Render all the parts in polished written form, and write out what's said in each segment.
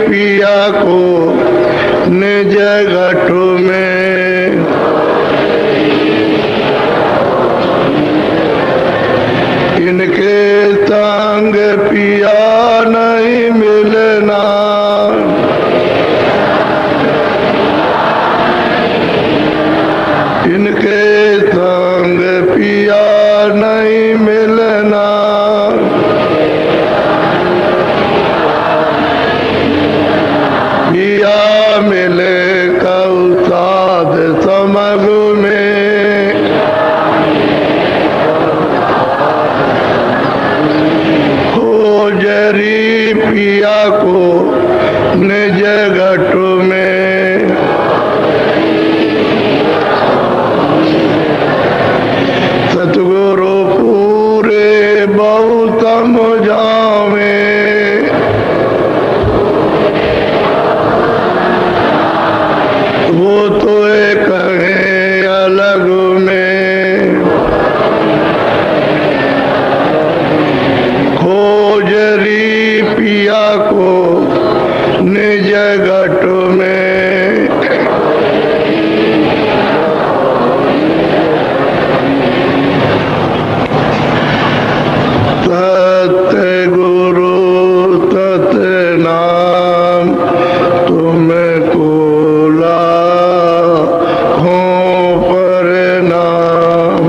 पिया को निज घट में जिनके संग पिया नहीं मिलना, पिया मिले कऊ साध समग में, खोजरी पिया को निज घट में, सतगुरु पूरे बहुत समझावे, वो तो एक है अलग में, खोजरी पिया को निज घट में, सत्य गुरु सत्य नाम तुमको लाखों प्रणाम,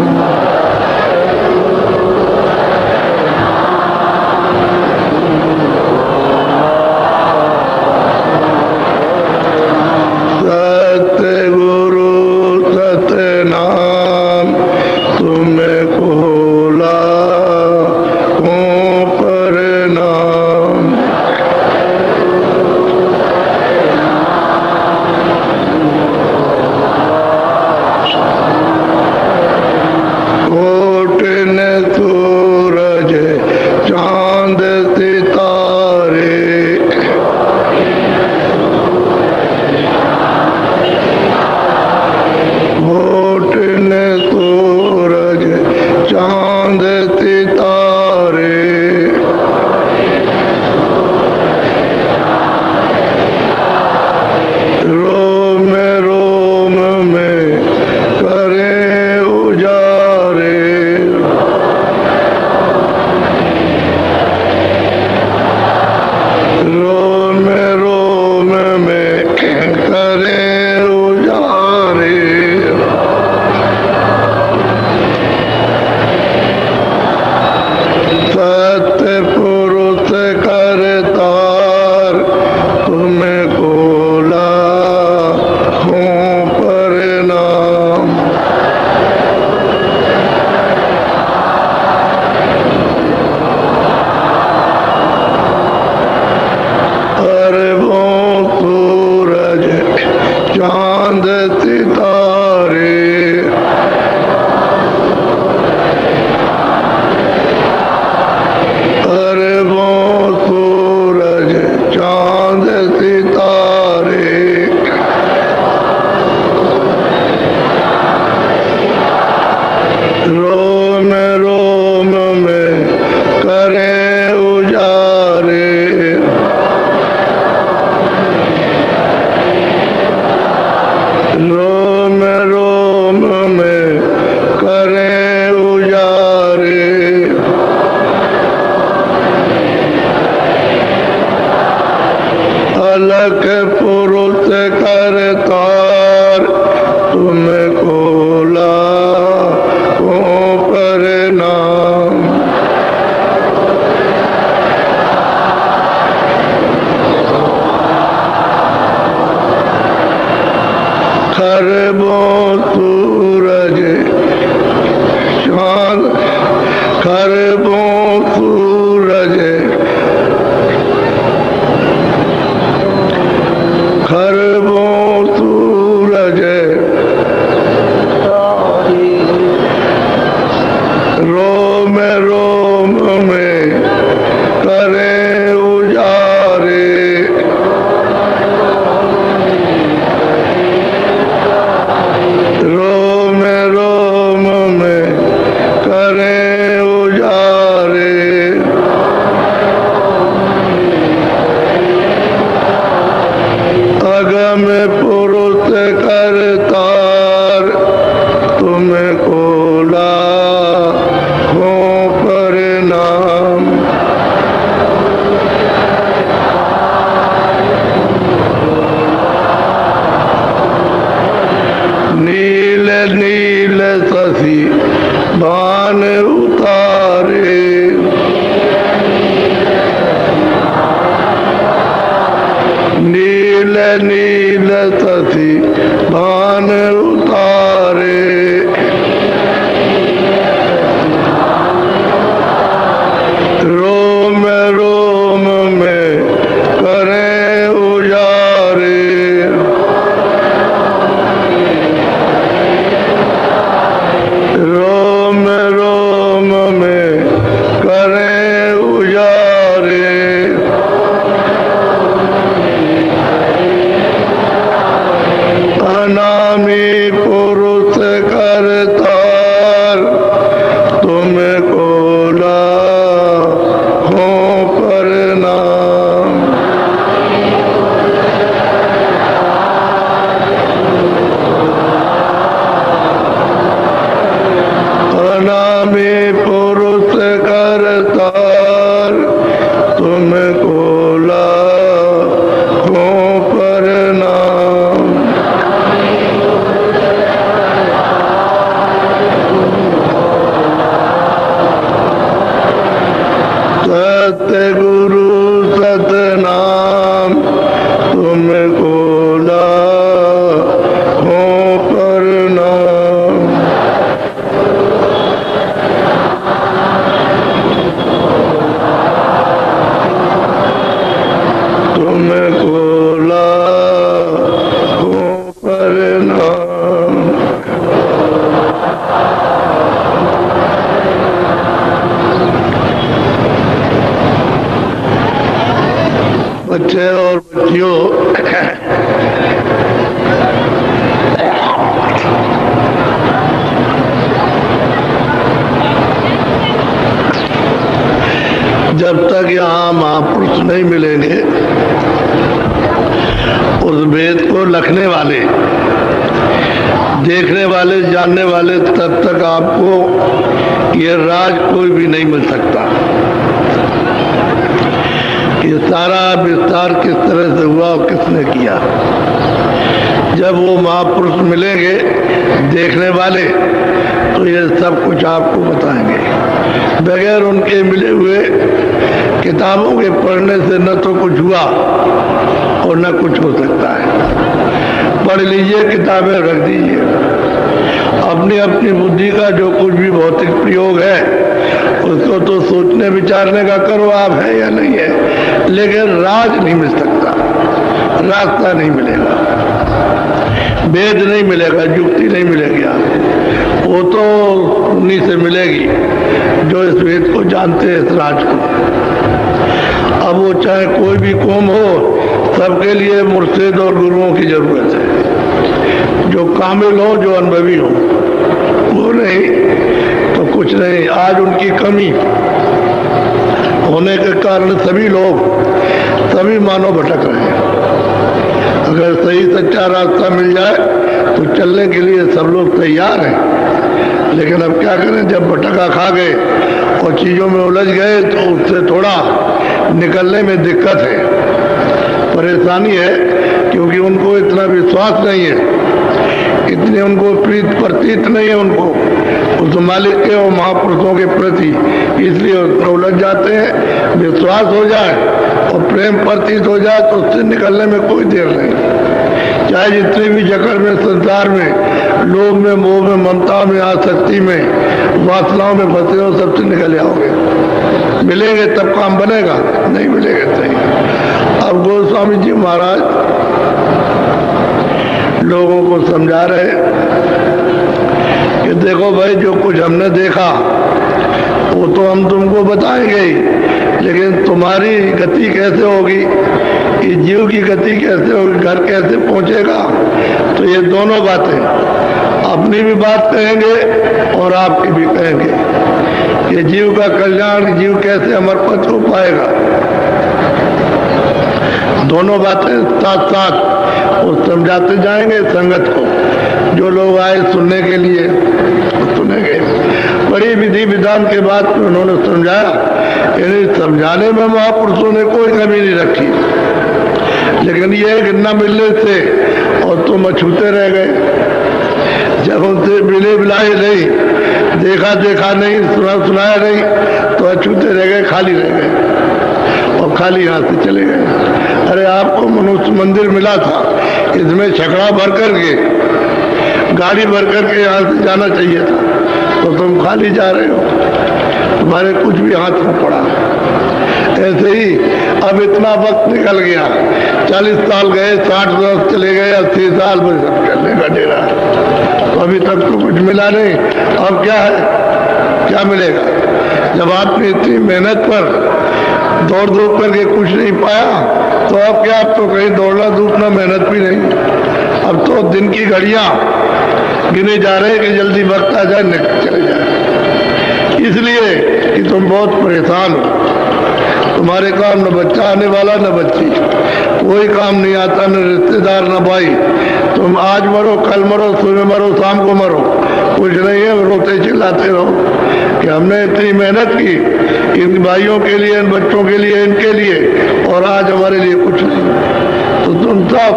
सत्य गुरु सत्य नाम तुमको लाखों प्रणाम, कोट न सूरज चांद सितारे, कोट न सूरज चांद सितारे, रोम रोम में करें उजारे, रोम रोम में करें उजारे, सत्य पुरुष करतार तुमको लाखों प्रणाम, अरबों सूरज चांद सितारे, अरबों सूरज चांद सितारे, रोम रोम में करें उजारे, रोम रोम में करें उजारे, अलख पुरुष करतार तुमको लाखों प्रणाम, खरबों सूरज चांद, खरबों सूरज, खरबों सूरज, रोम रोम में करें उजारे, रोम रोम में करें उजारे, अगम पुरुष करतार तुमको लाखों प्रणाम, नील नील भान उतारे। नील नील तसी भान उतारे। रोम रोम में करें उजारे। रोम रोम में करें उजारे। अनामी पुरुष करतार तुमको में पुरुष करतार तुमको लाखों प्रणाम। सतगुरु सतनाम तुमको लाखों प्रणाम। तुमको लाखों प्रणाम। बच्चे और बच्चियों, जब तक यहाँ महापुरुष नहीं मिलेंगे, उस वेद को लिखने वाले, देखने वाले, जानने वाले, तब तक आपको ये राज कोई भी नहीं मिल सकता। ये सारा विस्तार किस तरह से हुआ और किसने किया। जब वो महापुरुष मिलेंगे देखने वाले, तो ये सब कुछ आपको बताएंगे। बगैर उनके मिले हुए किताबों के पढ़ने से न तो कुछ हुआ और न कुछ हो सकता है। पढ़ लीजिए, किताबें रख दीजिए। अपनी अपनी बुद्धि का जो कुछ भी भौतिक प्रयोग है उसको तो सोचने विचारने का करो आप, है या नहीं है, लेकिन राज नहीं मिल सकता, रास्ता नहीं मिलेगा, वेद नहीं मिलेगा, युक्ति नहीं मिलेगी आपको। वो तो उन्हीं से मिलेगी जो इस वेद को जानते हैं, इस राज को। अब वो चाहे कोई भी कौम हो, सबके लिए मुर्शिद और गुरुओं की जरूरत है, जो कामिल हो, जो अनुभवी हो। वो नहीं तो कुछ नहीं। आज उनकी कमी होने के कारण सभी लोग, सभी मानव भटक रहे हैं। अगर सही सच्चा रास्ता मिल जाए तो चलने के लिए सब लोग तैयार हैं, लेकिन अब क्या करें, जब भटका खा गए और चीज़ों में उलझ गए तो उससे थोड़ा निकलने में दिक्कत है, परेशानी है, क्योंकि उनको इतना विश्वास नहीं है, इतने उनको प्रीत प्रतीत नहीं है उनको उस मालिक के और महापुरुषों के प्रति, इसलिए उलझ जाते हैं। विश्वास हो जाए और प्रेम प्रतीत हो जाए तो उससे निकलने में कोई देर नहीं। चाहे जितनी भी जकड़ में, संसार में, लोभ में, मोह में, ममता में, आसक्ति में, वासनाओं में फंसे हो, सबसे निकल जाओगे। मिलेंगे तब काम बनेगा, नहीं मिलेगा सही। अब गोस्वामी जी महाराज लोगों को समझा रहे कि देखो भाई, जो कुछ हमने देखा वो तो हम तुमको बताएंगे ही, लेकिन तुम्हारी गति कैसे होगी, ये जीव की गति कैसे होगी, घर कैसे पहुंचेगा, तो ये दोनों बातें, अपनी भी बात कहेंगे और आपकी भी कहेंगे। ये जीव का कल्याण, जीव कैसे अमर पद को पाएगा, दोनों बातें साथ साथ और समझाते जाएंगे संगत को। जो लोग आए सुनने के लिए सुनेंगे। बड़ी विधि विधान के बाद उन्होंने समझाया, यानी समझाने में महापुरुषों ने कोई कमी नहीं रखी, लेकिन ये कि न मिलने से और तुम अछूते रह गए। जब उनसे मिले बिलाए नहीं, देखा देखा नहीं, सुना सुनाया नहीं, तो अछूते रह गए, खाली रह गए और खाली हाथ से चले गए। अरे आपको मनुष्य मंदिर मिला था, इसमें छकड़ा भर करके, गाड़ी भर करके यहाँ से जाना चाहिए था, तो तुम खाली जा रहे हो, तुम्हारे कुछ भी हाथ में पड़ा। ऐसे ही अब इतना वक्त निकल गया, 40 साल गए, 60 वर्ष चले गए, 80 साल में सब चलने का डेरा, तो अभी तक तो कुछ मिला नहीं। अब क्या है, क्या मिलेगा? जब आपने इतनी मेहनत पर दौड़ धूप करके कुछ नहीं पाया, तो अब क्या, आप तो कहीं दौड़ना धूपना मेहनत भी नहीं। अब तो दिन की घड़ियां गिने जा रहे हैं कि जल्दी वक्त आ जाए, निकल चले जाए, इसलिए कि तुम बहुत परेशान हो। तुम्हारे काम न बच्चा आने वाला न बच्ची, कोई काम नहीं आता, न रिश्तेदार न भाई। तुम आज मरो, कल मरो, सुबह मरो, शाम को मरो, कुछ नहीं है, रोते चिल्लाते रहो कि हमने इतनी मेहनत की इन भाइयों के लिए, इन बच्चों के लिए, इनके लिए, और आज हमारे लिए कुछ नहीं। तो तुम सब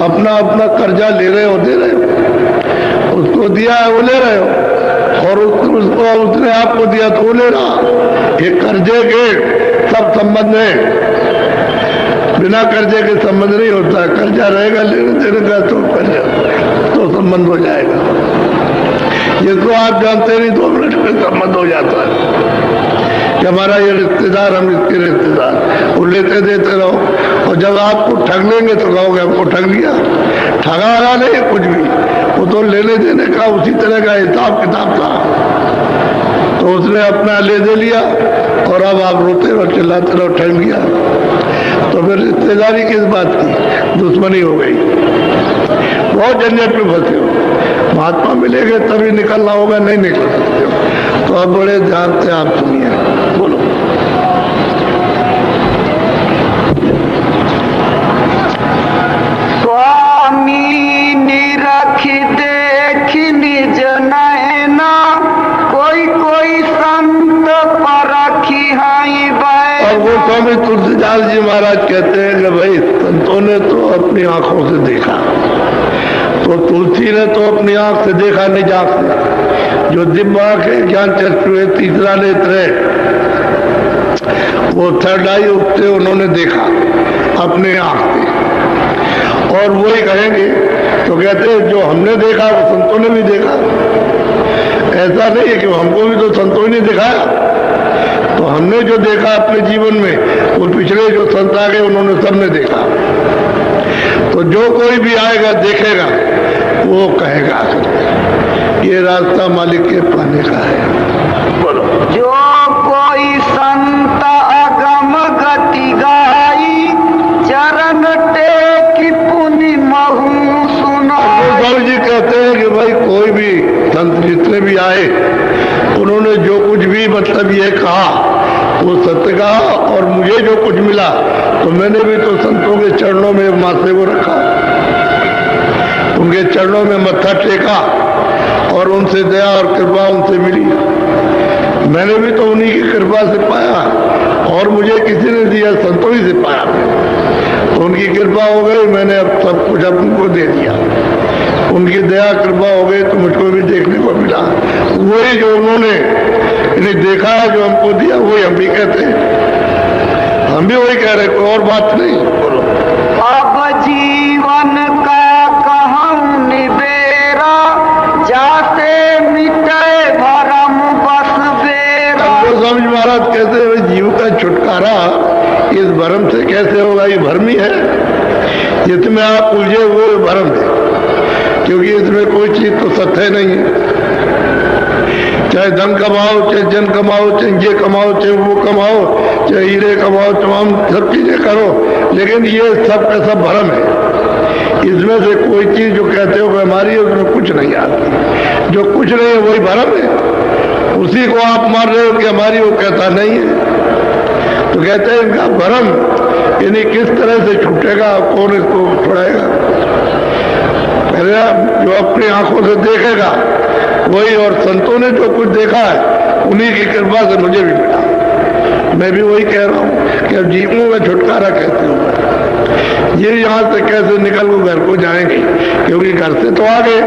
अपना अपना कर्जा ले रहे हो, दे रहे हो, उसको दिया है वो ले रहे हो, और उसको उसने आपको दिया तो वो ले रहा। ये कर्जे के सब संबंध है, बिना कर्जे के संबंध नहीं होता। कर्जा रहेगा लेने देने का तो कर्जा तो संबंध हो जाएगा, जिसको आप जानते नहीं 2 मिनट में संबंध हो जाता है कि हमारा ये रिश्तेदार, हम इसके रिश्तेदार, वो लेते देते रहो, और जब आपको ठग लेंगे तो कहोगे हमको ठग लिया। ठगा रहा नहीं कुछ भी, वो तो लेने देने का उसी तरह का हिसाब किताब था, तो उसने अपना ले दे लिया, और अब आप रोते रहो, चिल्लाते रहो, ठग लिया। तो फिर रिश्तेदारी किस बात की, दुश्मनी हो गई, बहुत झंझट में फंसे हो। महात्मा मिलेंगे तभी निकलना होगा, नहीं निकल सकते हो। तो अब बड़े ध्यान से आप सुनिए, बोलो। स्वामी निरख देख निज नैना, कोई कोई संत परखी हाई बैठा। और वो स्वामी तुलसीदास जी महाराज कहते हैं कि भाई संतों ने तो अपनी आंखों से देखा, तो तुलसी ने तो अपनी आंख से देखा नहीं, जांख से, जो दिव्य आंख है, ज्ञान चक्षु है, तीसरा नेत्र है, वो थर्ड आई, उससे उन्होंने देखा अपने आंख से। और वही कहेंगे तो कहते हैं जो हमने देखा वो संतों ने भी देखा। ऐसा नहीं है कि हमको भी तो संतों ने दिखाया, तो हमने जो देखा अपने जीवन में, वो पिछले जो संत आ गए उन्होंने सबने देखा। तो जो कोई भी आएगा देखेगा, वो कहेगा ये रास्ता मालिक के पाने का है। बोलो। जो कोई संत अगम गति गाई, चरण टेकी पुनि महु सुनाई। स्वामी जी कहते हैं कि भाई कोई भी संत जितने भी आए, उन्होंने जो कुछ भी मतलब ये कहा वो सत्य कहा, और मुझे जो कुछ मिला तो मैंने भी तो संतों के चरणों में माथे को रखा, उनके चरणों में मत्था टेका, और उनसे दया और कृपा उनसे मिली। मैंने भी तो उन्हीं की कृपा से पाया, और मुझे किसी ने दिया, संतों ही से पाया। तो उनकी कृपा हो गई, मैंने अब सब कुछ उनको दे दिया। उनकी दया कृपा हो गई तो मुझको भी देखने को मिला। वही जो उन्होंने इन्हें देखा है, जो हमको दिया, वही हम भी कहते हैं, हम भी वही कह रहे, कोई और बात नहीं। बोलो। अब जीवन का कहूँ निबेरा, जाते मिटे भरम बस बेरा। स्वामी महाराज कहते हैं जीव का छुटकारा इस भरम से कैसे होगा, ये भरम ही है, जिसमें आप उलझे हुए भरम है, क्योंकि इसमें कोई चीज तो सत्य नहीं है। चाहे धन कमाओ, चाहे जन कमाओ, चाहे ये कमाओ, चाहे वो कमाओ, चाहे हीरे कमाओ, तमाम सब चीजें करो, लेकिन ये सब का सब भरम है। इसमें से कोई चीज जो कहते हो हमारी है, उसमें कुछ नहीं आती। जो कुछ नहीं है वही भरम है, उसी को आप मान रहे हो कि हमारी, वो कहता नहीं है। तो कहते हैं इनका भरम यानी किस तरह से छूटेगा, कौन इसको छुड़ाएगा? पहले जो अपनी आंखों से देखेगा वही, और संतों ने जो कुछ देखा है उन्हीं की कृपा से मुझे भी मिला। मैं भी वही कह रहा हूँ कि अब जीवों में छुटकारा कैसे होगा, ये यहाँ से कैसे निकल को घर को जाएंगे, क्योंकि घर से तो आ गए,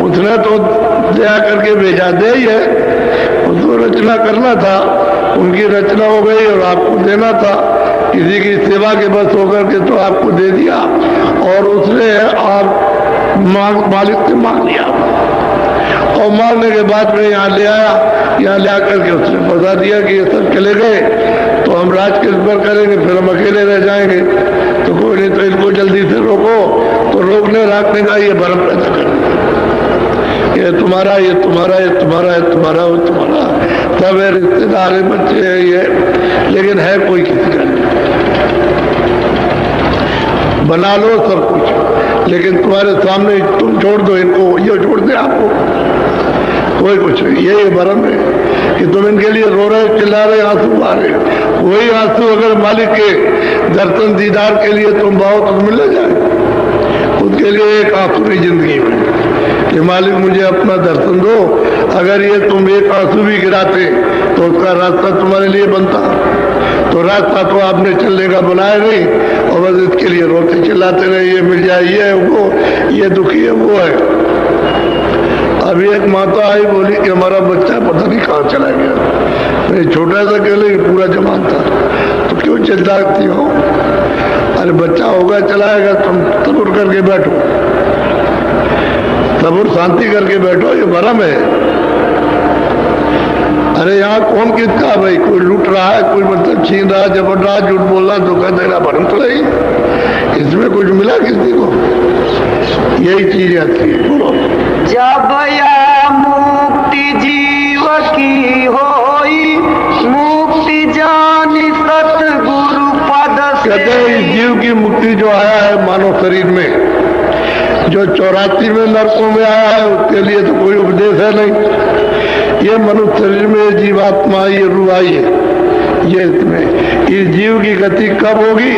उसने तो दया करके भेजा दे ही है, उसको रचना करना था, उनकी रचना हो गई और आपको देना था। किसी की सेवा के बस होकर के तो आपको दे दिया और उसने आप मालिक से मांग लिया और मांगने के बाद में यहाँ ले आया। यहाँ ले आकर के उसने बता दिया कि ये सब चले गए तो हम राज किस पर करेंगे, फिर हम अकेले रह जाएंगे। तो कोई नहीं, तो इनको जल्दी से रोको। तो रोकने राखने का ये भरम पैदा कर, ये तुम्हारा, ये तुम्हारा, ये तुम्हारा, ये तुम्हारा, वो तुम्हारा, सब है, रिश्तेदार है, बच्चे है, ये, लेकिन है कोई किसी का नहीं। बना लो सब कुछ, लेकिन तुम्हारे सामने तुम छोड़ दो इनको, ये छोड़ दे आपको, कोई कुछ नहीं। ये भरम है कि तुम इनके लिए रो रहे, चिल्ला रहे, आंसू आ रहे। वही आंसू अगर मालिक के दर्शन दीदार के लिए तुम बाहो तो मिल जाए। उसके लिए एक आंसू नहीं जिंदगी में कि मालिक मुझे अपना दर्शन दो। अगर ये तुम एक आंसू भी गिराते तो उसका रास्ता तुम्हारे लिए बनता। तो रास्ता तो आपने चलने का बनाया नहीं और बस इसके लिए रोते चिल्लाते रहे, ये मिल जाए, ये है वो, ये दुखी है, वो है। अभी एक माता आई, बोली कि हमारा बच्चा पता नहीं कहाँ चला गया। मैं छोटा सा कह ले, पूरा जवान था। तो क्यों चिंता करती हो? अरे बच्चा होगा, चलाएगा, तुम सब्र करके बैठो, सब्र शांति करके बैठो, ये भरम है। अरे यहाँ कौन किसका भाई, कोई लूट रहा है, कोई मतलब छीन रहा है, जबर रहा, झूठ बोल रहा, धोखा दे रहा, भरम तो नहीं, इसमें कुछ मिला किसी को? यही चीज आती है। बोलो, जब या मुक्ति जीव की होई, मुक्ति जानी सतगुरु पद से। कहते हैं इस जीव की मुक्ति जो आया है मानव शरीर में, जो 84 में नरकों में आया है, उसके लिए तो कोई उपदेश है नहीं। ये मनुष्य शरीर में जीवात्मा, ये रूह आई है, ये इसमें इस जीव की गति कब होगी?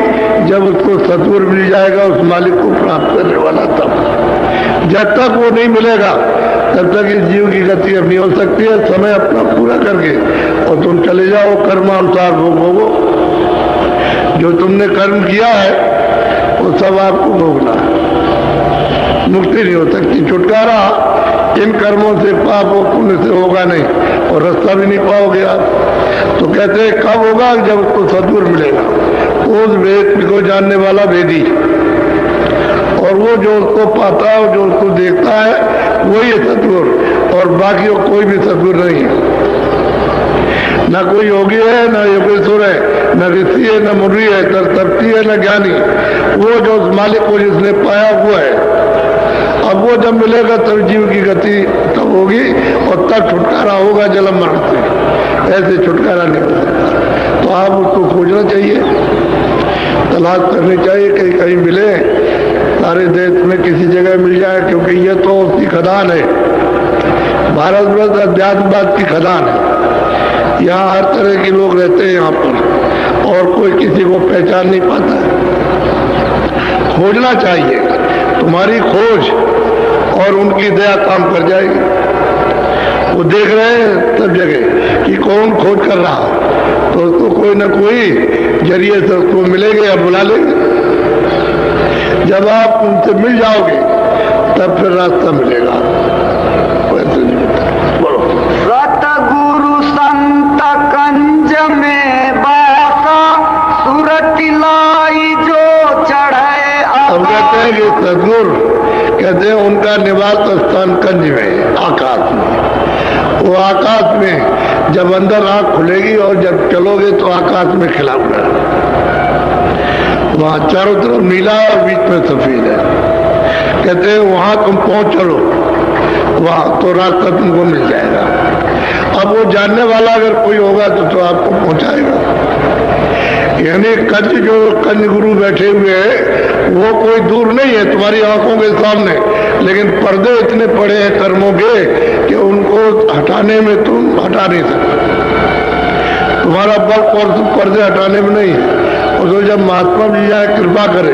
जब उसको सतगुरु मिल जाएगा, उस मालिक को प्राप्त करने वाला तब। जब तक वो नहीं मिलेगा तब तक इस जीव की गति अब नहीं हो सकती है। समय अपना पूरा करके और तुम चले जाओ, कर्मानुसार भोगो। जो तुमने कर्म किया है वो सब आपको भोगना है। मुक्ति नहीं हो सकती, छुटकारा इन कर्मों से, पाप और पुण्य से होगा नहीं और रास्ता भी नहीं पाओगे आप। तो कहते हैं कब होगा? जब उसको सद्गुरु मिलेगा, उस वेद को जानने वाला वेदी, और वो जो उसको पाता है, जो उसको देखता है, वही है सद्गुरु। और बाकी कोई भी सद्गुरु नहीं है, न कोई योगी है, न योगेश्वर है, न ऋषि है, न मुनि है, न तपती है, न ज्ञानी। वो जो उस मालिक को जिसने पाया हुआ है। अब वो जब मिलेगा तब जीव की गति तब होगी और तब छुटकारा होगा जन्म मरण से। ऐसे छुटकारा नहीं हो सकता। तो आप उसको खोजना चाहिए, तलाश करनी चाहिए, कहीं कहीं मिले, सारे देश में किसी जगह मिल जाए, क्योंकि ये तो उसकी खदान है। भारतवर्ष अध्यात्मवाद की खदान है। यहाँ हर तरह के लोग रहते हैं यहाँ पर और कोई किसी को पहचान नहीं पाता है। खोजना चाहिए, तुम्हारी खोज और उनकी दया काम कर जाएगी। वो देख रहे हैं सब जगह कि कौन खोज कर रहा, तो उसको कोई ना कोई जरिए से उसको मिलेंगे या बुला लेंगे। जब आप उनसे मिल जाओगे तब फिर रास्ता मिलेगा, वैसे नहीं मिलता। बोलो, सतगुरु संत कंज में बासा, सुरति लाई जो चढ़े। हम कहते हैं कि सदगुरु कहते हैं उनका निवास स्थान कंज में, आकाश में। वो आकाश में जब अंदर आंख खुलेगी और जब चलोगे तो आकाश में खिला हुआ है। वहां चारों तरफ नीला और बीच में सफेद है। कहते हैं वहां तुम पहुंच चलो, वहां तो रास्ता तुमको मिल जाएगा। अब वो जानने वाला अगर कोई होगा तो आपको पहुंचाएगा। यानी कंज गुरु बैठे हुए हैं, वो कोई दूर नहीं है, तुम्हारी आंखों के सामने, लेकिन पर्दे इतने पड़े हैं कर्मों के कि उनको हटाने में तुम हटा नहीं सकते। तुम्हारा बल और पर्दे हटाने में नहीं है। और तो जब महात्मा जी जाए कृपा करे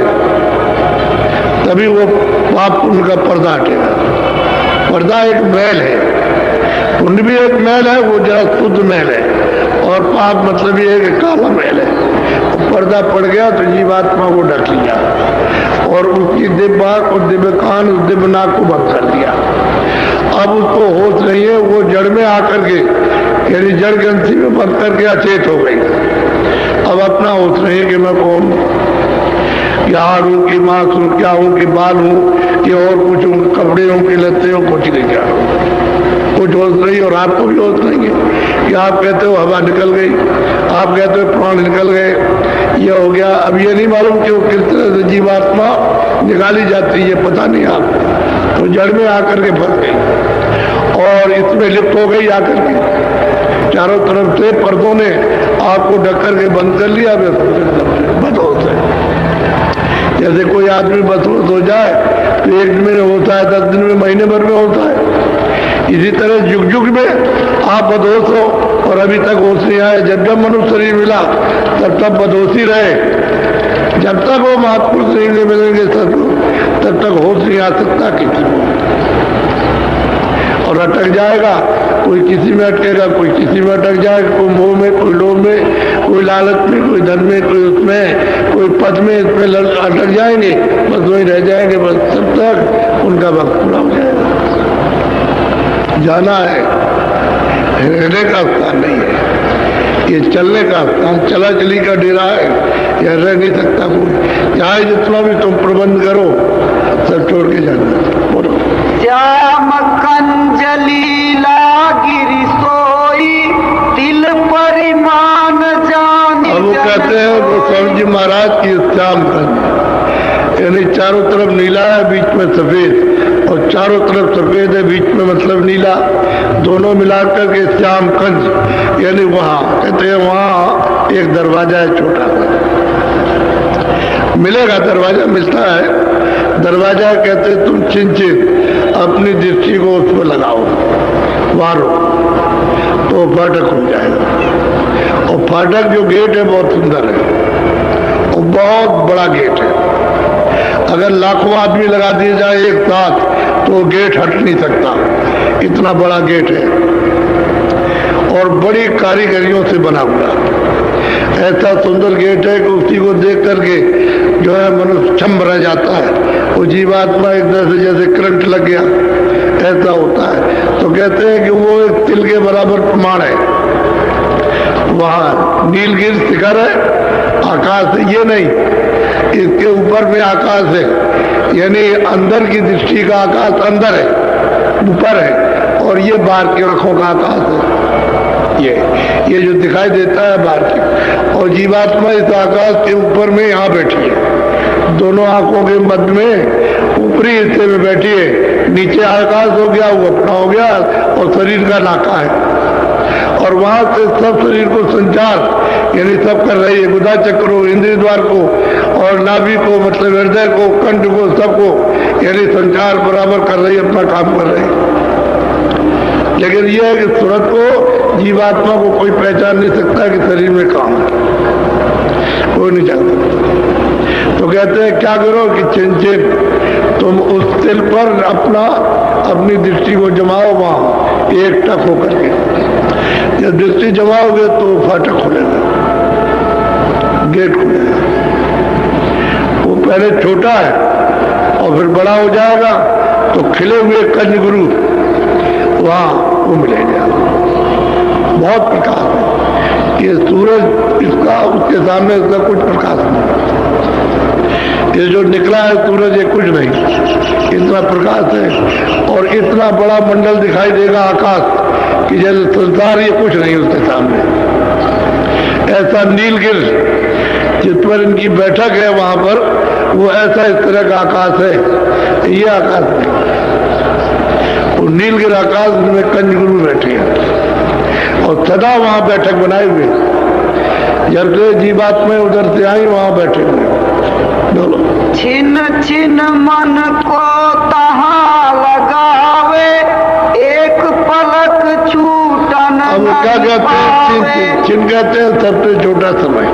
तभी वो पाप पुण्य का पर्दा हटेगा। पर्दा एक मैल है, पुण्य भी एक मैल है, वो जरा शुद्ध मैल है, और पाप मतलब ये कि काला मैल है। पर्दा पड़ गया तो जीवात्मा को ढक लिया और उसकी दिव्य आंख और दिव्य कान, दिव्य नाक को बंद कर दिया। अब उसको होश नहीं है, वो जड़ में आकर के यानी जड़ ग्रंथि में बंद करके अचेत हो गई। अब अपना होश नहीं है कि मैं कौन हूँ, क्या हाड़ हूँ कि मांस हूँ, क्या हूँ कि बाल हूँ कि और कुछ हूँ, कपड़े हूँ कि लत्ते हूँ, कुछ नहीं क्या कुछ होश नहीं। और आपको भी होश नहीं है कि आप कहते हो हवा निकल गई, आप कहते हो प्राण निकल गए, ये हो गया। अब ये नहीं मालूम कि वो किस तरह से जीवात्मा निकाली जाती है, पता नहीं आपको। तो जड़ में आकर के फंस गई और इसमें लिप्त हो गई आकर के, चारों तरफ से पर्दों ने आपको ढक करके बंद कर लिया। बदहोश है। जैसे कोई आदमी बदहोश हो जाए तो 1 दिन में होता है, 10 दिन में, महीने भर में होता है। इसी तरह युग युग में आप बदहोश हो और अभी तक होश नहीं आया। जब जब मनुष्य शरीर मिला तब तब बदहोशी रहे। जब तक वो महापुरुष नहीं मिलेंगे तब तक होश नहीं आ सकता किसी को, और अटक जाएगा। कोई किसी में अटकेगा, कोई किसी में अटक जाएगा, कोई मोह में, कोई लोभ में, कोई लालच में, कोई धन में, कोई उसमें, कोई पद में, इसमें अटक जाएंगे, बस वहीं रह जाएंगे बस, तब तक उनका वक्त पूरा हो जाएगा। जाना है, रहने का स्थान नहीं है, ये चलने का स्थान, चला चली का डेरा है, यह रह नहीं सकता कोई। चाहे जितना भी तुम प्रबंध करो सब छोड़ के जाना। बोलो श्याम कंजलीला गिरि सोई तिल परिमाण जान। अब वो कहते हैं गोस्वामी जी महाराज की श्याम कंज, यानी चारों तरफ नीला है, बीच में सफेद, और चारों तरफ सफेद है, बीच में मतलब नीला, दोनों मिलाकर के श्याम कंज। यानी वहाँ कहते हैं वहाँ एक दरवाजा है छोटा सा, मिलेगा दरवाजा, मिलता है दरवाजा। कहते तुम चिंचित अपनी दृष्टि को उस पर लगाओ, मारो तो फाटक हो जाएगा। और फाटक जो गेट है बहुत सुंदर है और बहुत बड़ा गेट है। अगर लाखों आदमी लगा दिए जाए एक साथ तो गेट हट नहीं सकता, इतना बड़ा गेट है और बड़ी कारीगरियों से बना हुआ। ऐसा सुंदर गेट है कि उसी को देख करके जो है मनुष्य छम्ब रह जाता है। वो जीवात्मा एक तरह से जैसे करंट लग गया ऐसा होता है। तो कहते हैं कि वो एक तिल के बराबर प्रमाण है। वहाँ नीलगिरि शिखर है, आकाश है, ये नहीं, इसके ऊपर में आकाश है, यानी अंदर की दृष्टि का आकाश अंदर है, ऊपर है, और ये बाहर की आंखों का आकाश है। ये जो दिखाई देता है बाहर की, और जीवात्मा इस आकाश के ऊपर में यहाँ बैठी है, दोनों आंखों के मध्य में ऊपरी हिस्से में बैठी है। नीचे आकाश हो गया, वो अपना हो गया, और शरीर का नाका है, और वहां से सब शरीर को संचार यानी सब कर रही है। गुदा चक्र को, इंद्रिय द्वार को, और नाभि को मतलब हृदय को, कंठ को, सबको यानी संचार बराबर कर रही है, अपना काम कर रही है। लेकिन यह है कि सूरत को, जीवात्मा को कोई पहचान नहीं सकता कि शरीर में काम है, कोई नहीं जानता। तो कहते हैं क्या करो कि चिंचित तुम उस तिल पर अपनी दृष्टि को जमाओ, वहां एक टक होकर के। जब दृष्टि जमाओगे तो फाटक खुलेगा, गेट खुलेगा। वो पहले छोटा है और फिर बड़ा हो जाएगा, तो खिले हुए कंज गुरु वहां वो मिलेगा। बहुत प्रकाश है, ये सूरज इसका उसके सामने इसका कुछ प्रकाश नहीं। ये जो निकला है सूरज ये कुछ नहीं, इतना प्रकाश है और इतना बड़ा मंडल दिखाई देगा आकाश कि जैसे संसार ये कुछ नहीं उसके सामने। ऐसा नीलगिरि जिस पर इनकी बैठक है वहां पर, वो ऐसा इस तरह का आकाश है, ये आकाश नहीं। वो नीलगिरि आकाश में कंजगुरु बैठे हैं और सदा वहां बैठक बनाए हुए, जब से जीवात्मा उधर से आई वहां बैठे हुए। छिन छिन मन को तहाँ लगावे, एक पलक छूटन अब क्या कहते हैं? छिन कहते हैं सबसे छोटा समय।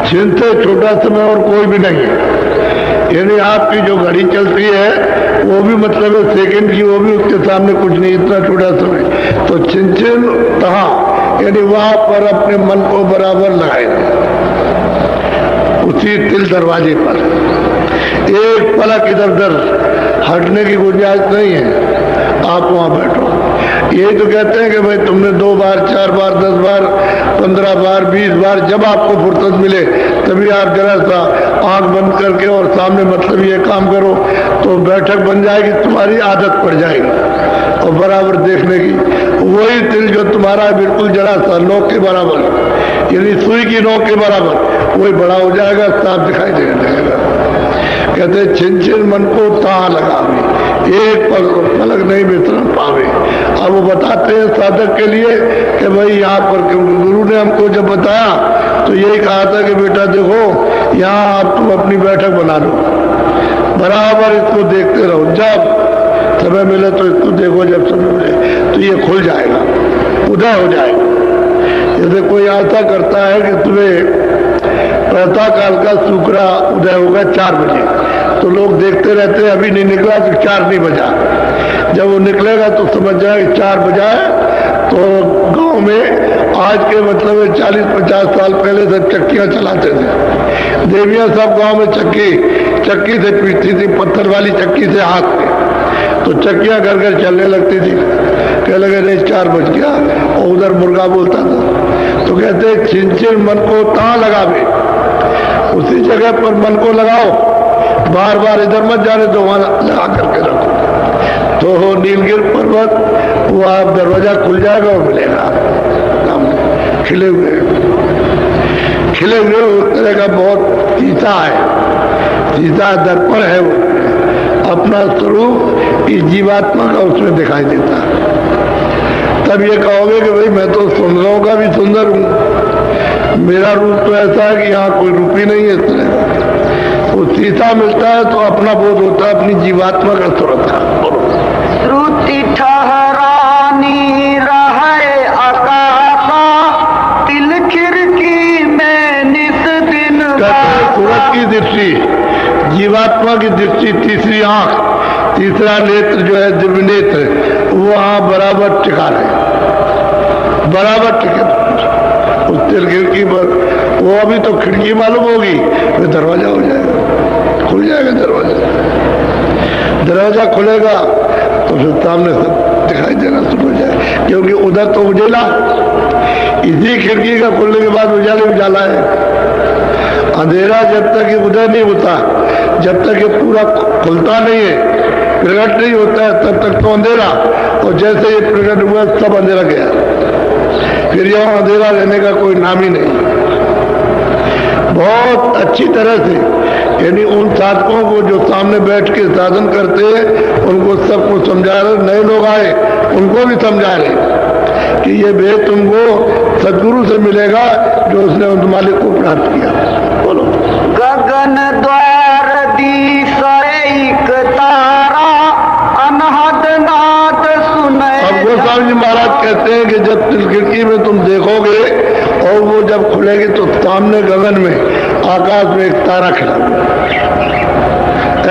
छिन से छोटा समय और कोई भी नहीं है। यानी आपकी जो घड़ी चलती है वो भी मतलब है सेकंड की, वो भी उसके सामने कुछ नहीं, इतना छोटा समय। तो छिन छिन तहाँ यानी वहां पर अपने मन को बराबर लगाए, उसी तिल दरवाजे पर एक पलक इधर उधर हटने की गुंजाइश नहीं है। आप वहाँ बैठो। यही तो कहते हैं कि भाई तुमने 2 बार 4 बार 10 बार 15 बार 20 बार जब आपको फुर्सत मिले तभी आप जरा सा आंख बंद करके और सामने मतलब ये काम करो तो बैठक बन जाएगी, तुम्हारी आदत पड़ जाएगी और बराबर देखने की। वही तिल जो तुम्हारा है बिल्कुल जरा सा नोक के बराबर, यानी सुई की नोक के बराबर, वही बड़ा हो जाएगा, साफ दिखाई देने लगेगा। कहते छिन छिन मन को ताह लगावे, एक पलक नहीं विसरण पावे। अब वो बताते हैं साधक के लिए कि भाई यहाँ पर, क्योंकि गुरु ने हमको जब बताया तो यही कहा था कि बेटा देखो यहाँ आप तुम अपनी बैठक बना लो, बराबर इसको देखते रहो, जब समय मिले तो इसको देखो, जब समय मिले तो ये खुल जाएगा, उदय हो जाएगा। जैसे कोई आशा करता है कि तुम्हें प्रातः काल का शुक्रा उदय होगा 4 बजे, तो लोग देखते रहते हैं, अभी नहीं निकला तो 4 नहीं बजा। जब वो निकलेगा तो समझ जाए 4 बजा है। तो गांव में आज के मतलब 40-50 साल पहले सब चक्कियां चलाते थे, देवियां सब गांव में चक्की से पीटती थी, पत्थर वाली चक्की से हाथ में, तो चक्कियां घर घर चलने लगती थी। कह लगे नहीं 4 बज गया, और उधर मुर्गा बोलता था। तो कहते छिन छिन मन को तां लगावे, उसी जगह पर मन को लगाओ, बार बार इधर मत जाने दो, वहां लगा करके रखो। तो नीलगिर पर्वत वो आप दरवाजा खुल जाएगा और मिलेगा खिले हुए उस तरह का बहुत सीता है, सीता दर्पण है, वो अपना स्वरूप इस जीवात्मा का उसमें दिखाई देता है। तब ये कहोगे कि भाई मैं तो सुंदरों का भी सुंदर हूँ, मेरा रूप तो ऐसा है कि यहाँ कोई रूप ही नहीं है। इस तरह वो सीता मिलता है तो अपना बोध होता है, अपनी जीवात्मा का स्वरूप का। श्रुति ठहरानी रहे आकाशा, तिल खिड़की में निस दिन। सूरत की दृष्टि, जीवात्मा की दृष्टि, तीसरी आंख, तीसरा नेत्र जो है दिव्य नेत्र, वो वहां बराबर टिका रहे, बराबर टिके उस तिल खिड़की पर। वो अभी तो खिड़की मालूम होगी, फिर दरवाजा हो जाएगा, खुल जाएगा दरवाजा। दरवाजा खुलेगा तो फिर सामने सब दिखाई देना शुरू हो जाए, क्योंकि उधर तो उजेला, इसी खिड़की का खुलने के बाद उजाले उजाला है। अंधेरा जब तक ये उदय नहीं होता, जब तक ये पूरा खुलता नहीं है, प्रकट नहीं होता है, तब तक तो अंधेरा, और जैसे ये प्रकट हुआ सब अंधेरा गया, फिर यहाँ अंधेरा रहने का कोई नाम ही नहीं। बहुत अच्छी तरह से, यानी उन साधकों को जो सामने बैठ के साधन करते हैं, उनको सबको समझा रहे, नए लोग आए उनको भी समझा रहे कि ये भेद तुमको सदगुरु से मिलेगा जो उसने उन मालिक को प्राप्त किया। बोलो। गगन द्वार दीस एक तारा, अनहद नाद सुने। अब गोस्वामी जी महाराज कहते हैं कि जब तिल खिड़की में तुम देखोगे और वो जब खुलेगी तो सामने गगन में, आकाश में एक तारा खिला हुआ,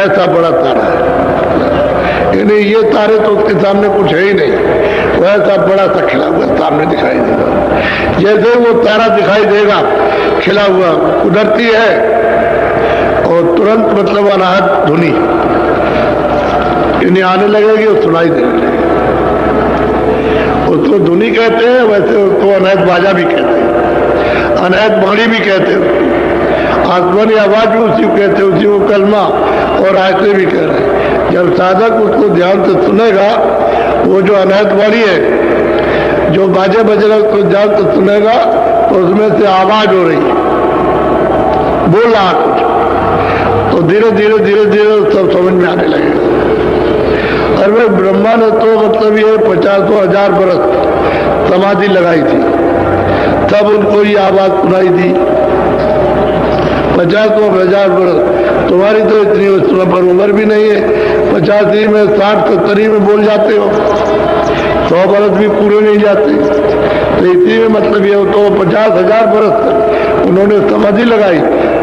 ऐसा बड़ा तारा है, यानी ये तारे तो उसके सामने कुछ है ही नहीं, वो ऐसा बड़ा सा खिला हुआ सामने दिखाई देगा। जैसे वो तारा दिखाई देगा खिला हुआ, उधरती है और तुरंत मतलब अनाहत धुनी यानी आने लगेगी और सुनाई देने लगेगी। उसको धुनी कहते हैं, वैसे उसको अनहद बाजा भी कहते हैं, अनहद बाणी भी कहते हैं, आसमानी आवाज भी उसी को कहते हैं, उसी को कलमा और ऐसे भी कह रहे हैं। जब साधक उसको ध्यान से सुनेगा, वो जो अनहद बाणी है, जो बाजे बज रहे उसको ध्यान से सुनेगा, तो उसमें से आवाज हो रही है, बोल रहा कुछ, तो धीरे धीरे धीरे धीरे सब समझ में आने लगेगा। और वे ब्रह्मा ने तो मतलब ये 50,000 बरस समाधि लगाई थी, तब उनको ये आवाज सुनाई थी। 50,000 बरस, तुम्हारी तो इतनी पर उम्र भी नहीं है, 85 में 60-70 में बोल जाते हो, 100 बरस भी पूरे नहीं जाते। तो इसी में मतलब ये तो 50,000 बरस तक उन्होंने समाधि लगाई,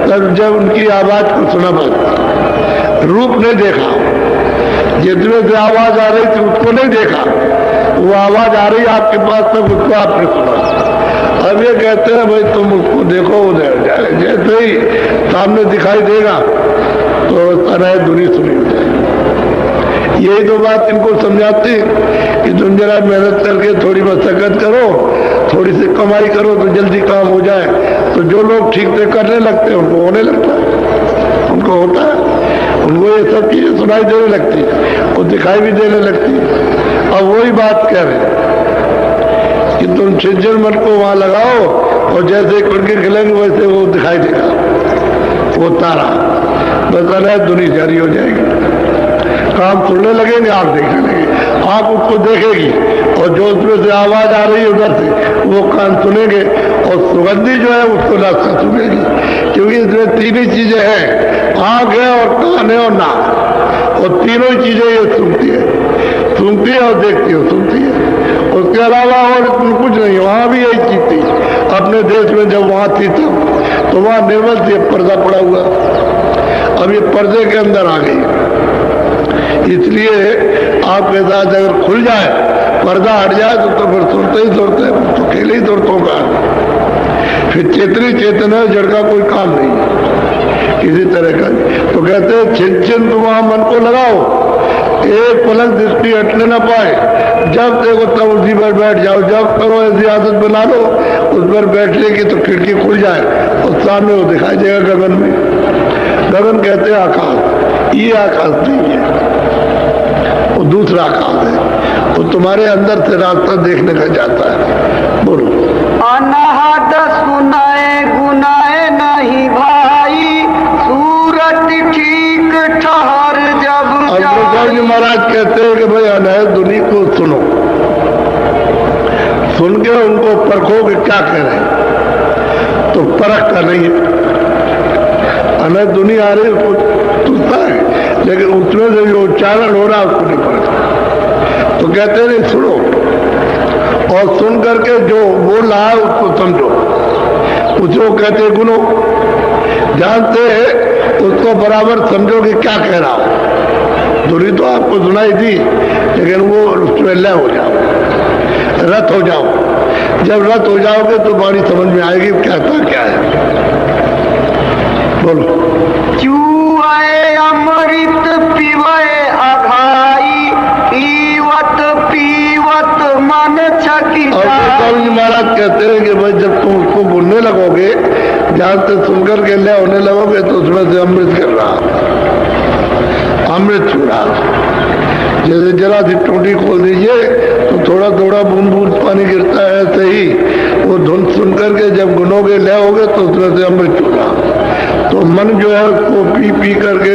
तब जब उनकी आवाज को सुना, बस रूप नहीं देखा, जितने से आवाज आ रही थी उसको नहीं देखा, वो आवाज आ रही आपके पास तक, उसको आपने सुना। अब ये कहते हैं भाई तुम उसको देखो, उधर जाए, जैसे ही सामने दिखाई देगा तो तरह धुनी सुनी हो जाए। यही तो बात इनको समझाती कि तुम जरा मेहनत करके थोड़ी मशक्कत करो, थोड़ी सी कमाई करो तो जल्दी काम हो जाए। तो जो लोग ठीक से करने लगते हैं उनको होने लगता है, उनको होता है, उनको ये सब चीजें सुनाई देने लगती है और दिखाई भी देने लगती है। अब वही बात कह रहे हैं कि तुम छिज्जर मन को वहां लगाओ और जैसे कुड़के खिलेंगे वैसे वो दिखाई देगा, वो तारा बस अनहद दुनिया जारी हो जाएगी। काम सुनने लगेंगे, आंख देखने लगेंगे, आंख उसको देखेगी और जो उसमें से आवाज आ रही है उधर से वो कान सुनेंगे और सुगंधी जो है उसको नाक सुनेगी। क्योंकि इसमें तीन ही चीजें हैं, आंख है और कान है और नाक, और तीनों ही चीजें ये सुनती है और देखती है, सुनती है। उसके अलावा और इसमें कुछ नहीं। वहां भी यही चीज थी अपने देश में, जब वहां थी तब तो वहां निर्मल से पर्दा पड़ा हुआ, अब ये पर्दे के अंदर आ गई। इसलिए आपके साथ अगर खुल जाए, पर्दा हट जाए तो फिर सुनते ही सुनते, तो खेले ही सुनतों का, फिर चेतनी चेतना जड़ का कोई काम नहीं किसी तरह का। तो कहते हैं छिन छिन तुम वहां मन को लगाओ, एक पलक दृष्टि हटने ना पाए, जब देखो तब उसी पर बैठ जाओ। जब करो ऐसी आदत बना लो उस पर बैठने की तो खिड़की खुल जाए और सामने वो दिखाई देगा गगन में। गगन कहते हैं आकाश, ये आकाश नहीं है, वो दूसरा आकाश है, वो तुम्हारे अंदर से रास्ता देखने का जाता है। बोलो। अनहद सुनाए गुनाए नहीं भाई, सूरत ठीक ठहर जब जी महाराज कहते हैं कि भाई अनहद दुनिया को सुनो, सुन के उनको परखो कि क्या कह रहे हैं, तो परख का नहीं है। अनहद दुनिया आ रही उसको सुनता है, लेकिन उसमें से जो उच्चारण हो रहा है उसको नहीं पड़ता। तो कहते नहीं, सुनो और सुन करके जो बोल रहा है उसको समझो, उसको कहते गुनो, जानते हैं उसको बराबर समझो कि क्या कह रहा हो। दूरी तो आपको सुनाई दी, लेकिन वो उसमें लय हो जाओ, रत हो जाओ। जब रत हो जाओगे तो बाणी समझ में आएगी कहता क्या है। बोलो। चूए अमृत पीवे अघाई, पीवत पीवत मन छकी। महाराज कहते हैं कि भाई जब तुम उसको बोलने लगोगे, जहां से सुनकर के ले होने लगोगे तो उसमें से अमृत कर रहा, अमृत छू रहा। जैसे जरा सी टोटी खोल दीजिए तो थोड़ा थोड़ा बूंद बूंद पानी गिरता है, ऐसे ही वो धुन सुन करके जब गुनोगे ले होगे तो उसमें से अमृत छू रहा। तो मन जो है उसको पी पी करके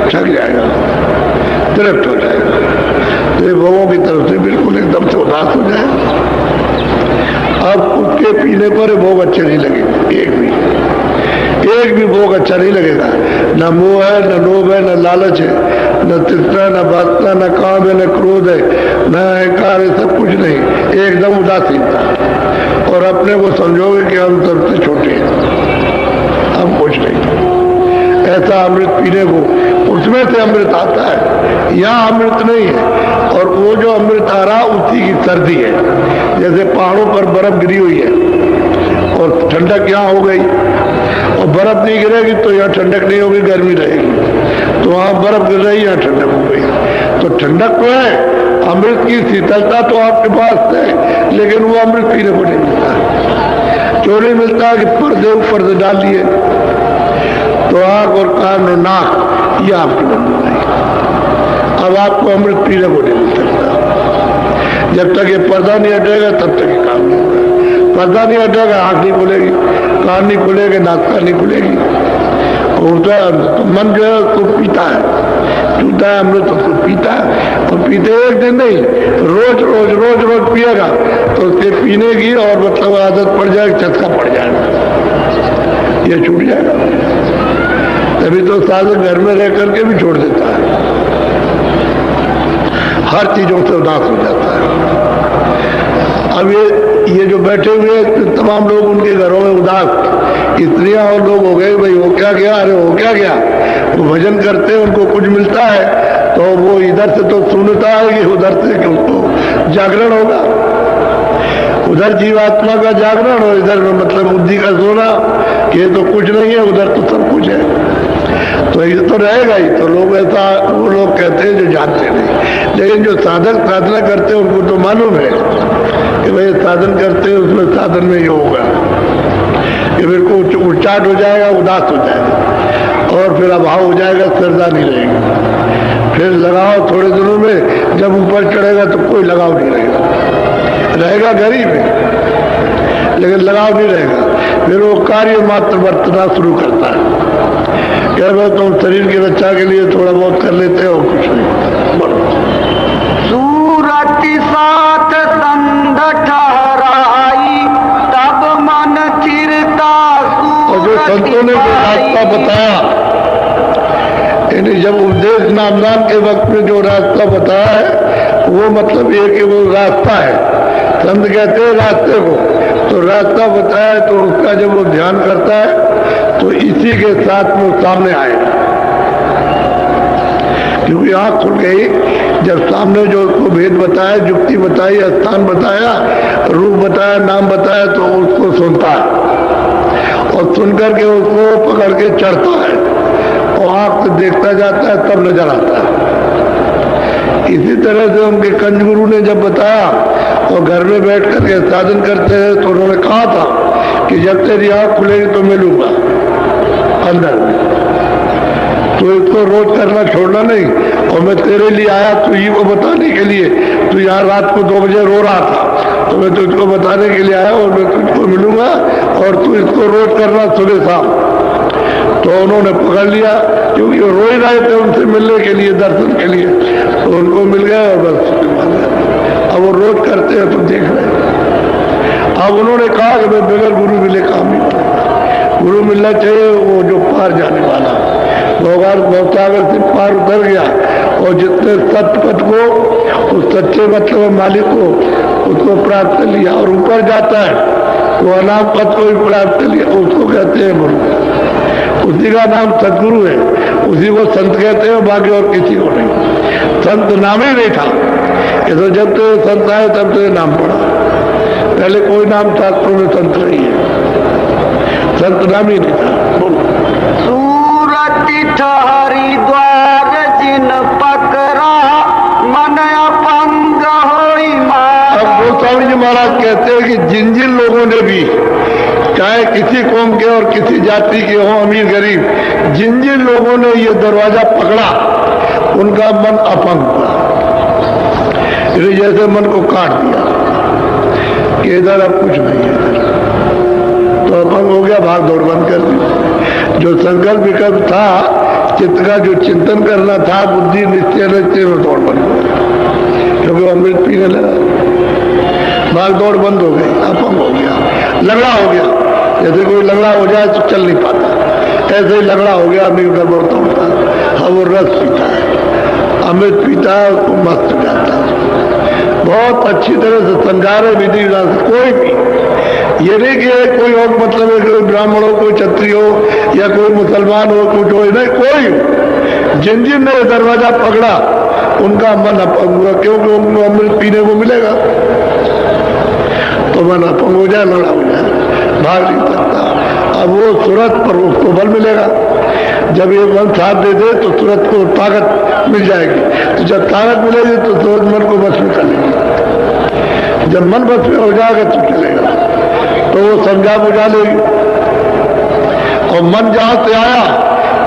थक जाएगा, तृप्त हो जाएगा, तो भवों की तरफ से बिल्कुल एकदम से उदास हो जाए। अब उसके पीने पर भोग अच्छे नहीं लगेंगे, एक भी भोग अच्छा नहीं लगेगा। न मोह है, न लोभ है, न लालच है, न तृष्णा, न वासना, न काम है, न क्रोध है, न अहंकार है, सब कुछ नहीं, एकदम उदासीनता। और अपने को समझोगे कि हम सबसे छोटे हैं, हम कुछ नहीं। ऐसा अमृत पीने को, उसमें से अमृत आता है, यहाँ अमृत नहीं है। और वो जो अमृत आ रहा उसी की सर्दी है। जैसे पहाड़ों पर बर्फ गिरी हुई है और ठंडक यहाँ हो गई, और बर्फ नहीं गिरेगी तो यहाँ ठंडक नहीं होगी, गर्मी रहेगी। तो वहाँ बर्फ गिर रही, यहाँ ठंडक हो गई। तो ठंडक तो है, अमृत की शीतलता तो आपके पास है, लेकिन वो अमृत पीने को नहीं मिलता। क्यों नहीं मिलता कि पर्दे ऊपर से डाल दिए, तो आंख और कान और नाक ये आपकी बंद नहीं। अब आपको अमृत पीने को नहीं मिल सकता। जब तक ये पर्दा नहीं हटेगा तब तक ये काम नहीं होगा। पर्दा नहीं हटेगा, आंख नहीं खुलेगी, कान नहीं खुलेगी, नाक नहीं खुलेगी। तो मन जो है उसको पीता है, पीता है अमृत, उसको पीता है। और पीते एक दिन नहीं, रोज रोज रोज रोज पिएगा तो उसके पीने की और मतलब आदत पड़ जाएगी, चस्का पड़ जाएगा, ये छूट जाएगा। तभी तो साधक घर में रह करके भी छोड़ देता है, हर चीजों से उदास हो जाता है। अब ये जो बैठे हुए तमाम लोग उनके घरों में उदास, स्त्रियां और लोग हो गए, भाई हो क्या गया, अरे हो क्या गया। वो भजन करते हैं, उनको कुछ मिलता है तो वो इधर से तो सुनता है कि उधर से कि उसको जागरण होगा, उधर जीवात्मा का जागरण और इधर मतलब बुद्धि का सोना, कि ये तो कुछ नहीं है, उधर तो सब कुछ है। तो ये तो रहेगा ही। तो लोग ऐसा वो लोग कहते हैं जो जानते नहीं, लेकिन जो साधक साधना करते हैं उनको तो मालूम है कि भाई साधन करते हैं उसमें साधन में ये होगा कि फिर को उच्चाट हो जाएगा, उदास हो जाएगा और फिर अभाव हो जाएगा, श्रद्धा नहीं रहेगी। फिर लगाव थोड़े दिनों में जब ऊपर चढ़ेगा तो कोई लगाव नहीं रहेगा गरीब है लेकिन लगाव नहीं रहेगा। फिर वो कार्य मात्र बरतना शुरू करता है, कह रहे तुम शरीर की रक्षा के लिए थोड़ा बहुत कर लेते हो, कुछ नहीं। बोलो। सूरत साथ संग ठहराई तब मन चिरता और जो संतों ने जो रास्ता बताया, यानी जब उपदेश नामदान के वक्त में जो रास्ता बताया है वो मतलब ये कि वो रास्ता है। संत कहते हैं रास्ते को, तो रास्ता बताया तो उसका जब वो ध्यान करता है तो इसी के साथ वो सामने आएगा, क्योंकि आँख खुल गई जब सामने जो उसको भेद बताया, जुक्ति बताई, स्थान बताया, रूप बताया, नाम बताया, तो उसको सुनता है और सुनकर के उसको पकड़ के चढ़ता है और आँख से देखता जाता है, तब नजर आता है। इसी तरह से उनके कंज गुरु ने जब बताया और घर में बैठ करके साधन करते हैं तो उन्होंने कहा था कि जब तेरी आँख खुलेगी तो मिलूंगा अंदर में, तो इसको रोज करना छोड़ना नहीं। और मैं तेरे लिए आया तुझी को बताने के लिए, तू यहाँ रात को 2 बजे रो रहा था तो मैं तुझको बताने के लिए आया और मैं तुझको मिलूंगा और तू इसको रोज करना सुबह शाम। तो उन्होंने पकड़ लिया, क्योंकि वो रो ही रहे थे उनसे मिलने के लिए, दर्शन के लिए, तो उनको मिल गया और बस अब वो रोज करते हैं तो देख रहे हैं। अब उन्होंने कहा कि मैं बगैर गुरु मिले काम नहीं करूँगा, गुरु मिलना चाहिए वो जो पार जाने वाला, भवसागर से पार उतर गया और जितने सत्य पथ को, उस सच्चे मतलब मालिक को, उसको प्राप्त कर लिया और ऊपर जाता है वो अनाम पथ को भी प्राप्त कर लिया, उसको कहते हैं गुरु। उसी का नाम सदगुरु है, उसी को संत कहते हैं, बाकी और किसी को नहीं। संत नाम ही नहीं था, ये तो जब तो संत आए तब तो नाम पड़ा, पहले कोई नाम शास्त्रों में संत नहीं है, संत नाम ही नहीं था। सूरत हरिद्वार जिन पकड़ा मन अपंग होई मारा। अब गोस्वामी जी महाराज कहते हैं कि जिन जिन लोगों ने भी, चाहे किसी कौम के और किसी जाति के हों, अमीर गरीब, जिन जिन लोगों ने ये दरवाजा पकड़ा उनका मन अपंग हुआ, जैसे मन को काट दिया कि इधर अब कुछ नहीं है, तो अपंग हो गया, भाग दौड़ बंद कर दी। जो संकल्प विकल्प था, चित्त का जो चिंतन करना था, बुद्धि निश्चय निश्चय में दौड़ बंद हो गया, क्योंकि वो अमृत पीने लगा, भाग दौड़ बंद हो गई, अपंग हो गया, लगड़ा हो गया। जैसे कोई लगड़ा हो जाए तो चल नहीं पाता, ऐसे ही लगड़ा हो गया, अभी उधर बढ़ता होता है। अब वो रस पीता है, अमृत पीता है, उसको मस्त हो जाता है। बहुत अच्छी तरह से समझा रहे विधि विधान से। कोई भी ये नहीं कि कोई और मतलब है, कोई ब्राह्मण हो, कोई क्षत्रिय हो या कोई मुसलमान हो, कुछ हो, नहीं, कोई हो, जिन जिन ने दरवाजा पकड़ा उनका मन अपंग हुआ, क्योंकि उनको अमृत पीने को मिलेगा, तो मन अपंग हो जाए, लड़ा हो जाए, भाग नहीं सकता। अब वो तुरंत पर उसको बल मिलेगा, जब ये मन साथ दे दे तो तुरंत को ताकत मिल जाएगी, तो जब ताकत मिलेगी तो तुरंत मन को बस में कर लेगी, जब मन बस में हो जाएगा तो चलेगा, तो वो समझा बुझा लेगी। और मन जहां से आया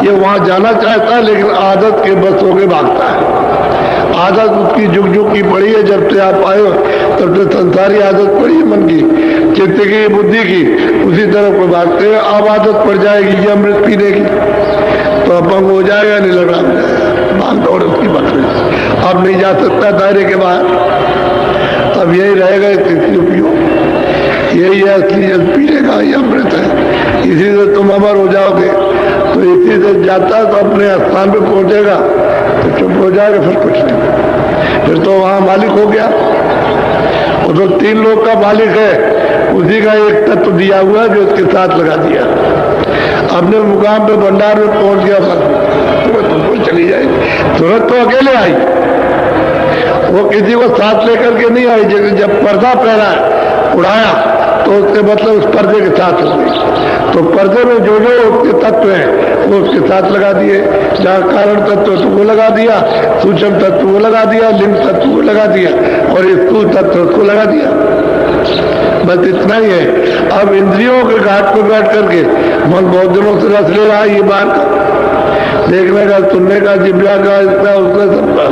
ये वहां जाना चाहता है, लेकिन आदत के बस होके भागता है। आदत उसकी जुग जुग की पड़ी है, जब से आप आए हो तब से संसारी आदत पड़ी है मन की, चित्त की, बुद्धि की, उसी तरफ को भागते हैं। अब आदत पड़ जाएगी ये अमृत पीने की, तो अपंग हो जाएगा, नहीं लगा हो जाएगा, भाग दौड़ उसकी बात में, अब नहीं जा सकता दायरे के बाहर, अब यही रहेगा, इसलिए पियो, यही है असली जल पीने का, ये अमृत है, इसी से तुम अमर हो जाओगे। तो इसी से जाता तो अपने स्थान पे पहुंचेगा तो चुप हो जाएगा, फिर कुछ नहीं, फिर तो वहां मालिक हो गया। वो तो 3 लोग का मालिक है, उसी का एक तत्व दिया हुआ है जो उसके साथ लगा दिया, अपने मुकाम पे भंडार में पहुंच गया, तुरंत तुमको चली जाएगी, तुरंत तो अकेले आई, वो किसी को साथ लेकर के नहीं आई। जब पर्दा पहना है उड़ाया तो उसके मतलब उस पर्दे के साथ हो गई। तो पर्दे में जो जो उसके तत्व हैं वो उसके साथ लगा दिए। जहाँ कारण तत्व तो वो लगा दिया, सूक्ष्म तत्व वो लगा दिया, लिंग तत्व वो लगा दिया और स्थूल तत्व उसको लगा दिया। बस इतना ही है। अब इंद्रियों के घाट पर बैठ करके मन बहुत दिनों से रस ले रहा है, ये बाहर का देखने का, सुनने का, जिब्या का, इसका उसका सबका,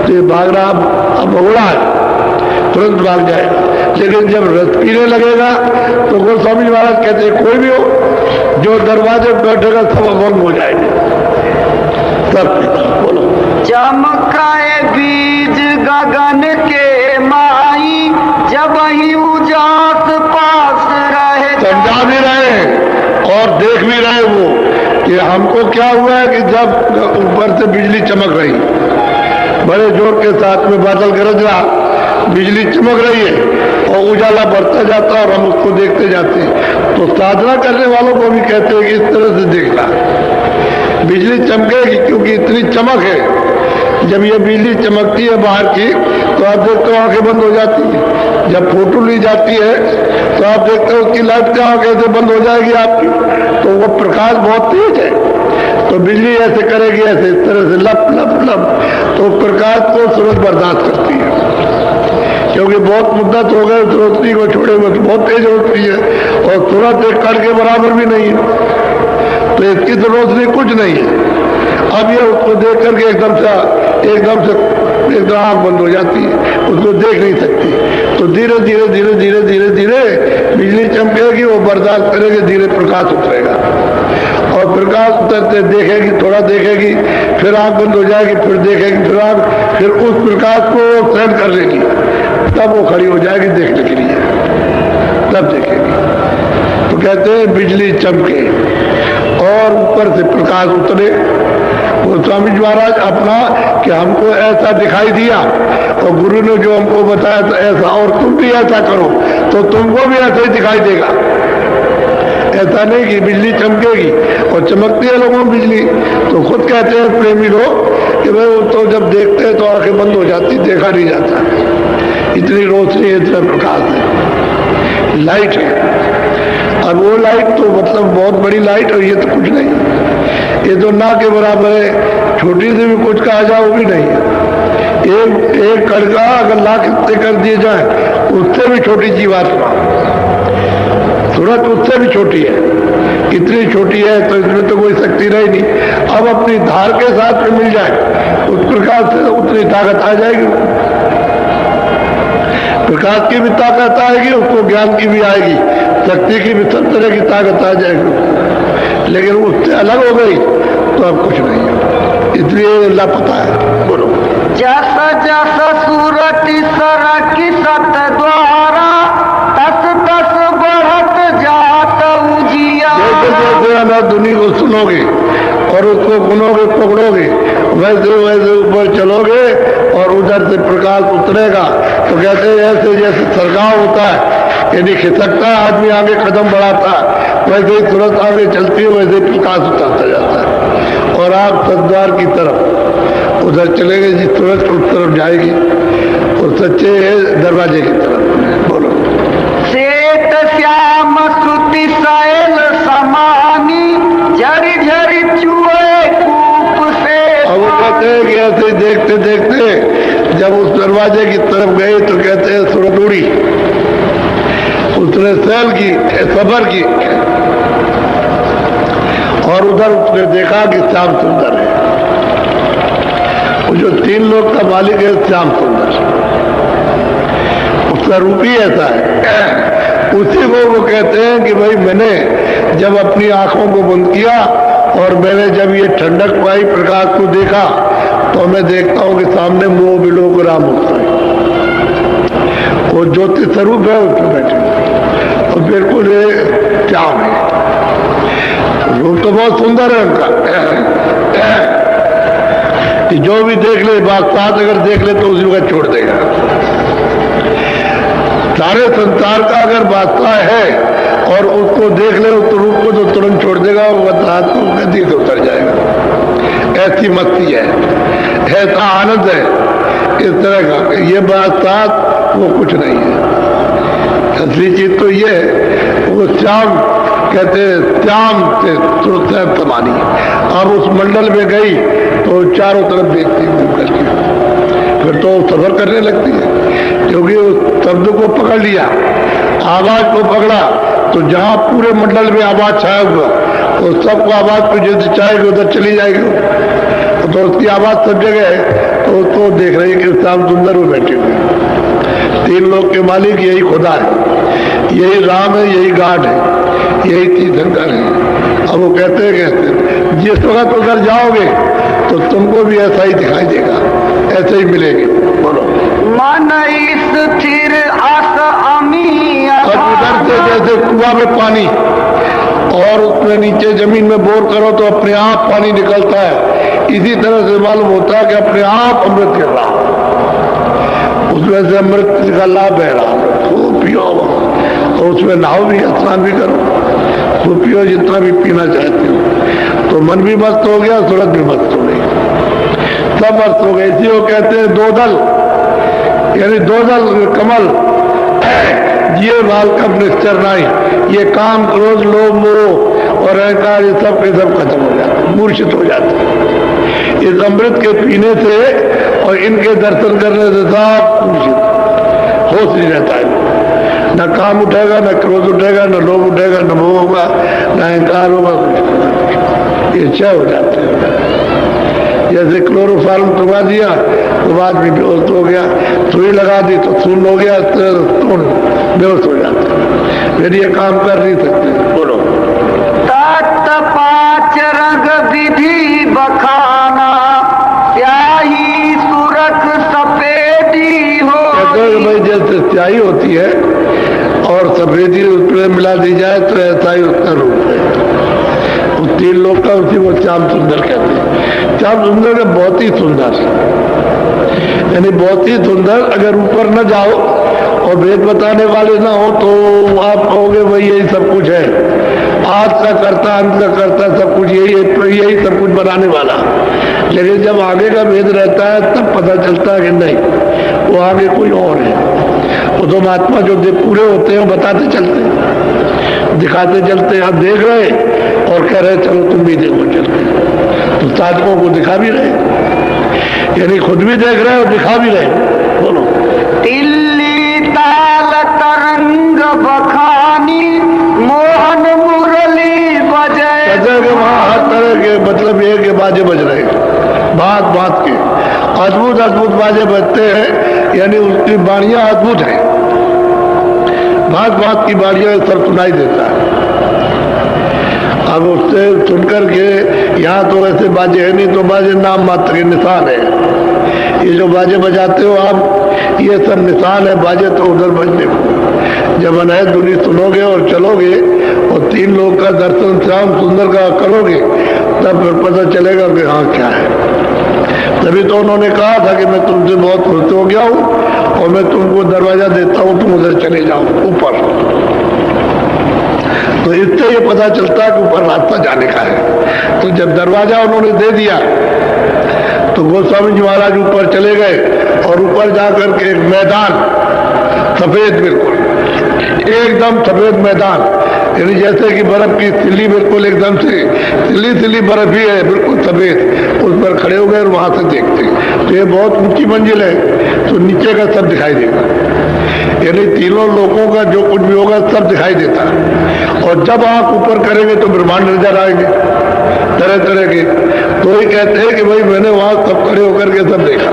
तो ये भाग रहा अब उड़ा है, तुरंत भाग जाएगा। लेकिन जब रस पीने लगेगा तो गोस्वामी महाराज कहते हैं कोई भी हो जो दरवाजे पर बैठेगा सब अभंग हो जाएंगे, सब। बोलो। चमकाए बीज गगन के माई, जब ही उजास पास रहे। समझा भी रहे और देख भी रहे वो कि हमको क्या हुआ है कि जब ऊपर से बिजली चमक रही, बड़े जोर के साथ में बादल गरज रहा, बिजली चमक रही है और उजाला बढ़ता जाता और हम उसको देखते जाते हैं। तो साधना करने वालों को भी कहते हैं कि इस तरह से देखना, बिजली चमकेगी क्योंकि इतनी चमक है। जब ये बिजली चमकती है बाहर की तो आप देखते हो आंखें बंद हो जाती है। जब फोटो ली जाती है तो आप देखते हो उसकी लाइट क्या कैसे बंद हो जाएगी आपकी, तो वो प्रकाश बहुत तेज है। तो बिजली ऐसे करेगी, ऐसे इस तरह से लप लप लप, तो प्रकाश को सूरज बर्दाश्त करती है क्योंकि बहुत मुद्दत हो गए रोशनी को छोड़े हुए, तो बहुत तेज रोशनी है और सूरज एक कण के बराबर भी नहीं है, तो इसकी तो रोशनी कुछ नहीं है। अब ये उसको देख करके एकदम से आँख बंद हो जाती है, उसको देख नहीं सकती। तो धीरे धीरे धीरे धीरे धीरे धीरे बिजली चमकेगी, वो बर्दाश्त करेगी, धीरे प्रकाश उतरेगा और प्रकाश उतरते देखेगी, थोड़ा देखेगी, फिर आँख बंद हो जाएगी, फिर देखेगी, फिर उस प्रकाश को सहन कर लेगी, तब वो खड़ी हो जाएगी देखने के लिए, तब देखेगी। तो कहते हैं बिजली चमके और ऊपर से प्रकाश उतरे। गोस्वामी जी महाराज अपना कि हमको ऐसा दिखाई दिया और गुरु ने जो हमको बताया तो ऐसा, और तुम भी ऐसा करो तो तुमको भी ऐसा ही दिखाई देगा। ऐसा नहीं कि बिजली चमकेगी और चमकती है लोगों में बिजली, तो खुद कहते हैं प्रेमी लोग कि भाई वो तो जब देखते हैं तो आंखें बंद हो जाती, देखा नहीं जाता, इतनी रोशनी है, इतना प्रकाश है, लाइट है। अब वो लाइट तो मतलब बहुत बड़ी लाइट और ये तो कुछ नहीं, ये तो ना के बराबर है, छोटी से भी कुछ कहा जाए वो भी नहीं है। एक कड़का अगर लाख हिस्से कर दिए जाए उससे भी छोटी जीवात्मा, सूरत उससे भी छोटी है, इतनी छोटी है तो इसमें तो कोई शक्ति रही नहीं। अब अपनी धार के साथ में मिल जाए उस प्रकाश से उतनी ताकत आ जाएगी, प्रकाश की भी ताकत आएगी, उसको ज्ञान की भी आएगी, शक्ति की भी सब तरह की ताकत आ जाएगी। लेकिन उससे अलग हो गई तो अब कुछ नहीं है, इसलिए लापता है। बोलो। जस जस सूरत सरक सत द्वारा, तस तस बढ़त जात उजिया। जैसे जैसे अनाथ धुनी को सुनोगे और उसको गुनोगे पकड़ोगे, वैसे वैसे ऊपर चलोगे और उधर से प्रकाश उतरेगा। तो कहते हैं ऐसे जैसे सरगाव होता है, यानी खिसकता है आदमी आगे कदम बढ़ाता है, वैसे ही तुरंत आगे चलती है, वैसे प्रकाश उतरता जाता है और आप सद्वार की तरफ उधर चलेंगे, जिस तुरंत उस तरफ जाएगी और सच्चे दरवाजे की तरफ। बोलो। श्वेत श्याम श्रुति शैल समानी, झरी झरी चुए कूप से। अब वो कहते हैं कि ऐसे देखते देखते जब उस दरवाजे की तरफ गए तो कहते हैं सूरत उड़ी, उसने सैल की, सबर की, और उधर उसने देखा कि श्याम सुंदर है। वो जो 3 लोग का मालिक है श्याम सुंदर, उसका रूप ही ऐसा है। उसी को वो कहते हैं कि भाई मैंने जब अपनी आंखों को बंद किया और मैंने जब ये ठंडक पाई, प्रकाश को देखा, तो मैं देखता हूं कि सामने मोह विलोक राम होता है, वो ज्योति स्वरूप है उसमें बैठे और बिल्कुल श्याम है। रूप तो बहुत सुंदर है उनका, कि जो भी देख ले, बादशाह अगर देख ले तो उसी को छोड़ देगा। सारे संसार का अगर बादशाह है और उसको देख ले उस रूप को तो तुरंत छोड़ देगा और बादशाह को नदी से उतर जाएगा। ऐसी मस्ती है, ऐसा आनंद है इस तरह का। ये बादशाह वो कुछ नहीं है, असली चीज तो ये है, वो श्याम कहते श्याम से तुरंत तमानी। अब उस मंडल में गई तो चारों तरफ देखती घूम करके, फिर तो सफर करने लगती है, क्योंकि उस शब्द को पकड़ लिया, आवाज को पकड़ा, तो जहां पूरे मंडल में आवाज छाया हुआ तो सबको आवाज को जैसे चाहेगी उधर चली जाएगी। तो उसकी आवाज सब जगह है, तो देख रही कि श्याम सुंदर में बैठे हुए। तीन लोग के मालिक यही खुदा है, यही राम है, यही गाड है, यही तीर्थंकर है। अब वो कहते जिस वक्त उधर जाओगे तो तुमको भी ऐसा ही दिखाई देगा, ऐसे ही मिलेंगे। बोलो मन स्थिर आस अमी। अब उधर से जैसे कुआं में पानी और उसमें नीचे जमीन में बोर करो तो अपने आप पानी निकलता है, इसी तरह से मालूम होता है कि अपने आप अमृत गिर रहा, उसमें से अमृत का लाभ बह रहा, खूब पियो और उसमें नहाओ भी, स्नान भी करो, खूब पियो जितना भी पीना चाहते हो। तो मन भी मस्त हो गया, सूरत भी मस्त हो गई, सब मस्त हो गए। इसी को कहते हैं दो दल, यानी दो दल कमल ये बाल कब निश्चर नहीं, ये काम क्रोध लोभ मोह और अहंकार ये सब के सब खत्म हो जाते, मूर्छित हो जाते इस अमृत के पीने से और इनके दर्शन करने से सब मूर्छित, होश नहीं रहता है, न काम उठेगा, न क्रोध उठेगा, न लोभ उठेगा, न मोह होगा, न अहंकार होगा, ये क्षय हो जाते हैं। जैसे क्लोरोफार्म टुका दिया तो बाद में बेहोश हो गया, सुई लगा दी तो सुन हो गया, तो बेहोश हो जाते, फिर ये काम कर नहीं सकते। बोलो तत् पांच रंग विधि बखाना, स्याही सुरख सफेदी हो। कहते हैं भाई जैसे स्याही होती है और सफेदी उसमें मिला दी जाए तो ऐसा ही उसका रूप है। तीन लोग का उसी को श्याम सुंदर कहते हैं। श्याम सुंदर है बहुत ही सुंदर, यानी बहुत ही सुंदर। अगर ऊपर न जाओ और वेद बताने वाले ना हो तो आप कहोगे भाई यही सब कुछ है, आज का करता अंत का करता सब कुछ यही है, यही सब कुछ बनाने वाला। लेकिन जब आगे का भेद रहता है तब पता चलता है कि नहीं, वो आगे कोई और है। वो तो महात्मा जो पूरे होते हैं वो बताते चलते हैं, दिखाते चलते हैं। आप देख रहे और कह रहे चलो तुम भी देखो चलते, तो साधकों को दिखा भी रहे, यानी खुद भी देख रहे और दिखा भी रहे। बोलो तिल्ली ताल तरंग बखानी, मोहन मुरली बजे। कहते कि वहाँ हर तरह के, मतलब ये कि बाजे बज रहे, बात बात के अद्भुत अद्भुत बाजे बजते हैं, यानी उसकी बाणियां अद्भुत है, बात बात की बाणियां सब सुनाई देता है। अब उससे सुनकर के यहाँ तो वैसे बाजे है नहीं, तो बाजे नाम मात्र के निशान है। ये जो बाजे बजाते हो आप, ये सब निशान है, बाजे तो उधर बजने को। जब अनहद धुनी सुनोगे और चलोगे और तीन लोग का दर्शन श्याम सुंदर का करोगे तब फिर पता चलेगा कि हाँ क्या है। तभी तो उन्होंने कहा था कि मैं तुमसे बहुत खुश हो गया हूँ और मैं तुमको दरवाजा देता हूँ, तुम उधर चले जाओ ऊपर। तो इससे ये पता चलता है कि ऊपर रास्ता जाने का है। तो जब दरवाजा उन्होंने दे दिया तो गोस्वामी जी महाराज ऊपर चले गए और ऊपर जाकर के एक मैदान, सफेद बिल्कुल एकदम सफेद मैदान, यानी जैसे कि बर्फ की सिल्ली, बिल्कुल एकदम से सिल्ली सिल्ली बर्फ ही है, बिल्कुल सफेद। उस पर खड़े हो गए और वहां से देखते, तो ये बहुत ऊंची मंजिल है, तो नीचे का सब दिखाई देगा, यानी तीनों लोगों का जो कुछ भी होगा सब दिखाई देता है। और जब आप ऊपर करेंगे तो ब्रह्मांड नजर आएंगे तरह तरह के। तो ये कहते हैं कि भाई मैंने वहां सब खड़े होकर के सब देखा,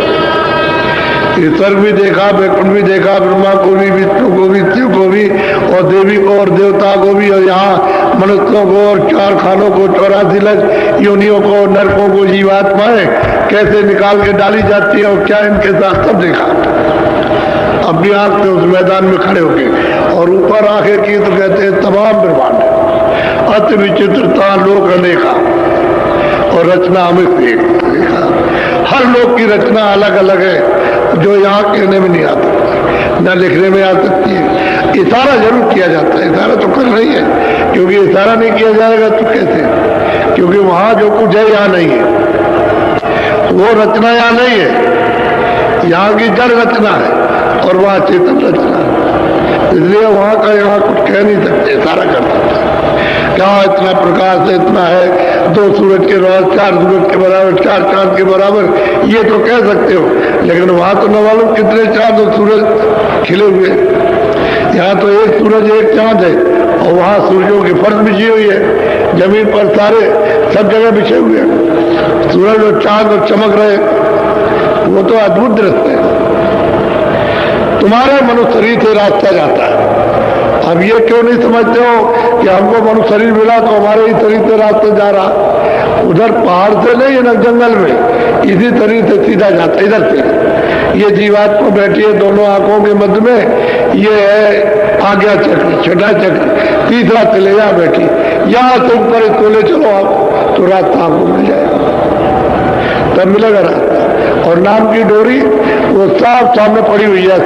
स्वर्ग भी देखा, वैकुंठ भी देखा, ब्रह्मा को भी, विष्णु को भी, शिव को भी, और देवी को और देवता को भी, और यहाँ मनुष्यों को और चार खानों को, 84 लाख योनियों को, नरकों को, जीवात्माएं कैसे निकाल के डाली जाती है और क्या इनके साथ सब देखा अपनी आंख से उस मैदान में खड़े होके। और ऊपर आके की तो कहते हैं तमाम ब्रह्मांड, अति विचित्रता लोक अनेका और रचना हमें देखा। हर लोक की रचना अलग अलग है जो यहाँ कहने में नहीं आता, न लिखने में आ सकती है। इशारा जरूर किया जाता है, इशारा तो करना ही है, क्योंकि इशारा नहीं किया जाएगा तो कैसे, क्योंकि वहां जो कुछ है यहाँ नहीं है, वो रचना यहाँ नहीं है, यहाँ की जड़ रचना है और वहाँ चेतन रचना है। इसलिए वहां का यहाँ कुछ कह नहीं सकते, सारा कर सकते। क्या इतना प्रकाश है, इतना है, 2 सूरज के बराबर, 4 सूरज के बराबर, 4 चांद के बराबर, ये तो कह सकते हो, लेकिन वहां तो न मालूम कितने चांद और सूरज खिले हुए। यहाँ तो एक सूरज एक चांद है, और वहां सूरजों की फर्श बिछी हुई है, जमीन पर सारे सब जगह बिछे हुए हैं, सूरज और चांद और चमक रहे, वो तो अद्भुत दृश्य है। तुम्हारे मनुष्य शरीर से रास्ता जाता है। अब ये क्यों नहीं समझते हो कि हमको मनुष्य शरीर मिला तो हमारे ही शरीर से रास्ता जा रहा, उधर पहाड़ से नहीं है ना, जंगल में, इसी शरीर से सीधा जाता है, इधर से। ये जीवात्मा बैठी है दोनों आंखों के मध्य में, ये है आज्ञा चक्र, छठा चक्र, तीसरा चले जा बैठी, यहां से ऊपर इसको ले चलो आप, तो रास्ता आपको मिल जाएगा, तब मिलेगा रास्ता। और नाम की डोरी वो साफ सामने पड़ी हुई है,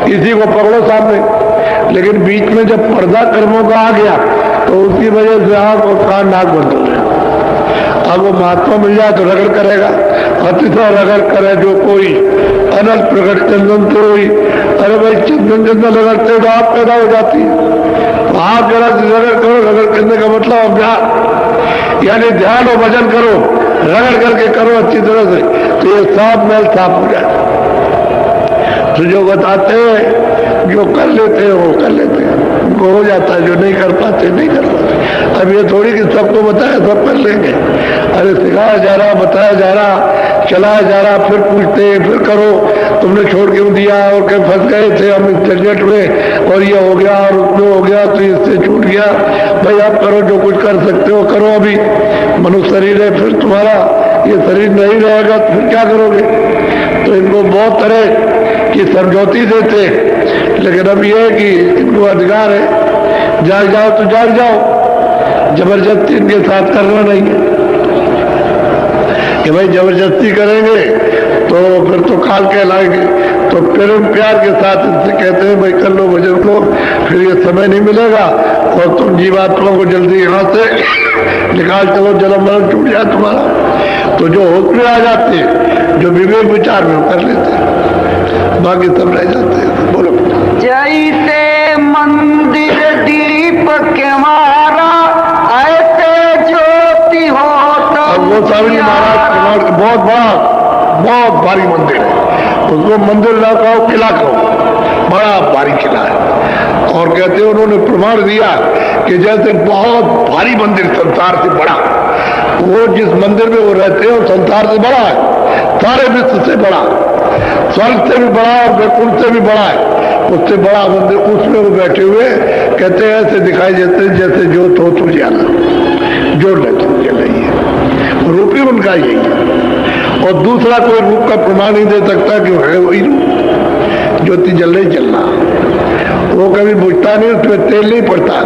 इसी को पकड़ो सामने, लेकिन बीच में जब पर्दा कर्मों का आ गया तो उसकी वजह से आंख और कान नाक बंद हो गए। अब वो महात्मा मिल जाए तो रगड़ करेगा, अतिशय रगड़ करे जो कोई, अनल प्रकट चंदन से हुई। अरे भाई चंदन चंदन रगड़ते तो आप पैदा हो जाती है, आप जरा रगड़ करो, रगड़ करने का मतलब अभ्यास, यानी ध्यान और भजन करो, रगड़ करके करो अच्छी तरह से, तो ये साफ मैल साफ हो जाए। तो जो बताते हैं, जो कर लेते हैं वो कर लेते हैं, उनको हो जाता है, जो नहीं कर पाते नहीं कर पाते। अब ये थोड़ी कि सबको बताया सब कर लेंगे, अरे सिखाया जा रहा, बताया जा रहा, चलाया जा रहा, फिर पूछते हैं, फिर करो, तुमने छोड़ क्यों दिया, और कहीं फंस गए थे हम इस झंझट में, और ये हो गया और उसमें हो गया, तो इससे छूट गया। भाई आप करो, जो कुछ कर सकते हो करो। अभी मनुष्य शरीर है, फिर तुम्हारा ये शरीर नहीं रहेगा तो फिर क्या करोगे? तो इनको बहुत तरह की समझौती देते, लेकिन अब ये है कि इनको अधिकार है, जाग जाओ तो जाग जाओ, जबरदस्ती इनके साथ करना नहीं है कि भाई जबरदस्ती करेंगे तो फिर तो काल कहलाएंगे। तो प्रेम प्यार के साथ इनसे कहते हैं भाई कर लो, भजन लो, फिर ये समय नहीं मिलेगा और तुम जीवात्मा को जल्दी यहाँ से निकाल चलो, जन्म मरण छूट जाए तुम्हारा। तो जो होश में आ जाते हैं, जो विवेक विचार में कर लेते हैं, बाकी सब रह जाते हैं। बोलो। जैसे मंदिर दीप के मारा, ऐसे ज्योति हो तो। अब वो स्वामी महाराज बहुत भारी मंदिर है, उसको मंदिर ना कहो, किला कहो, बड़ा भारी किला है। और कहते हैं उन्होंने प्रमाण दिया कि जैसे बहुत भारी मंदिर संसार से बड़ा, वो जिस मंदिर में वो रहते हैं वो संसार से बड़ा है, सारे विश्व से बड़ा, स्वर्ग से भी बड़ा और वैकुंठ से भी बड़ा है, उससे बड़ा मंदिर, उसमें वो बैठे हुए कहते हैं ऐसे दिखाई देते जैसे ज्योत हो तो जाला, जो जल रही है, रूप ही उनका यही है। और दूसरा कोई रूप का प्रमाण नहीं दे सकता कि है वही रूप, ज्योति जल रही चलना, वो कभी बुझता नहीं, उसमें तेल नहीं पड़ता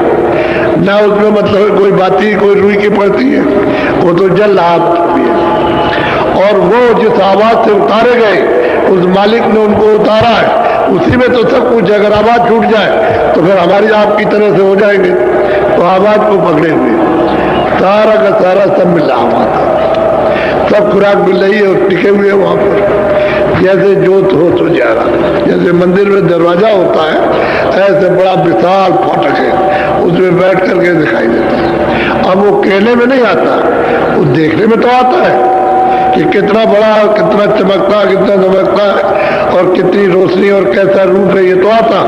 ना, उसमें मतलब कोई बाती कोई रुई की पड़ती है, वो तो जल रहा है। और वो जिस आवाज से उतारे गए, उस मालिक ने उनको उतारा है, उसी में तो सब कुछ। अगर आवाज छूट जाए तो फिर हमारी आपकी तरह से हो जाएंगे, तो आवाज को पकड़े हुए सारा का सारा सब मिल रहा, वहां सब खुराक मिल रही है और टिके हुए वहां पर, जैसे जोत हो तो जा रहा। जैसे मंदिर में दरवाजा होता है, ऐसे बड़ा विशाल फाटक है, उसमें बैठ करके दिखाई देता है। अब वो कहने में नहीं आता, वो देखने में तो आता है कि कितना बड़ा, कितना चमकता, कितना चमकता है और कितनी रोशनी और कैसा रूप है, ये तो आता,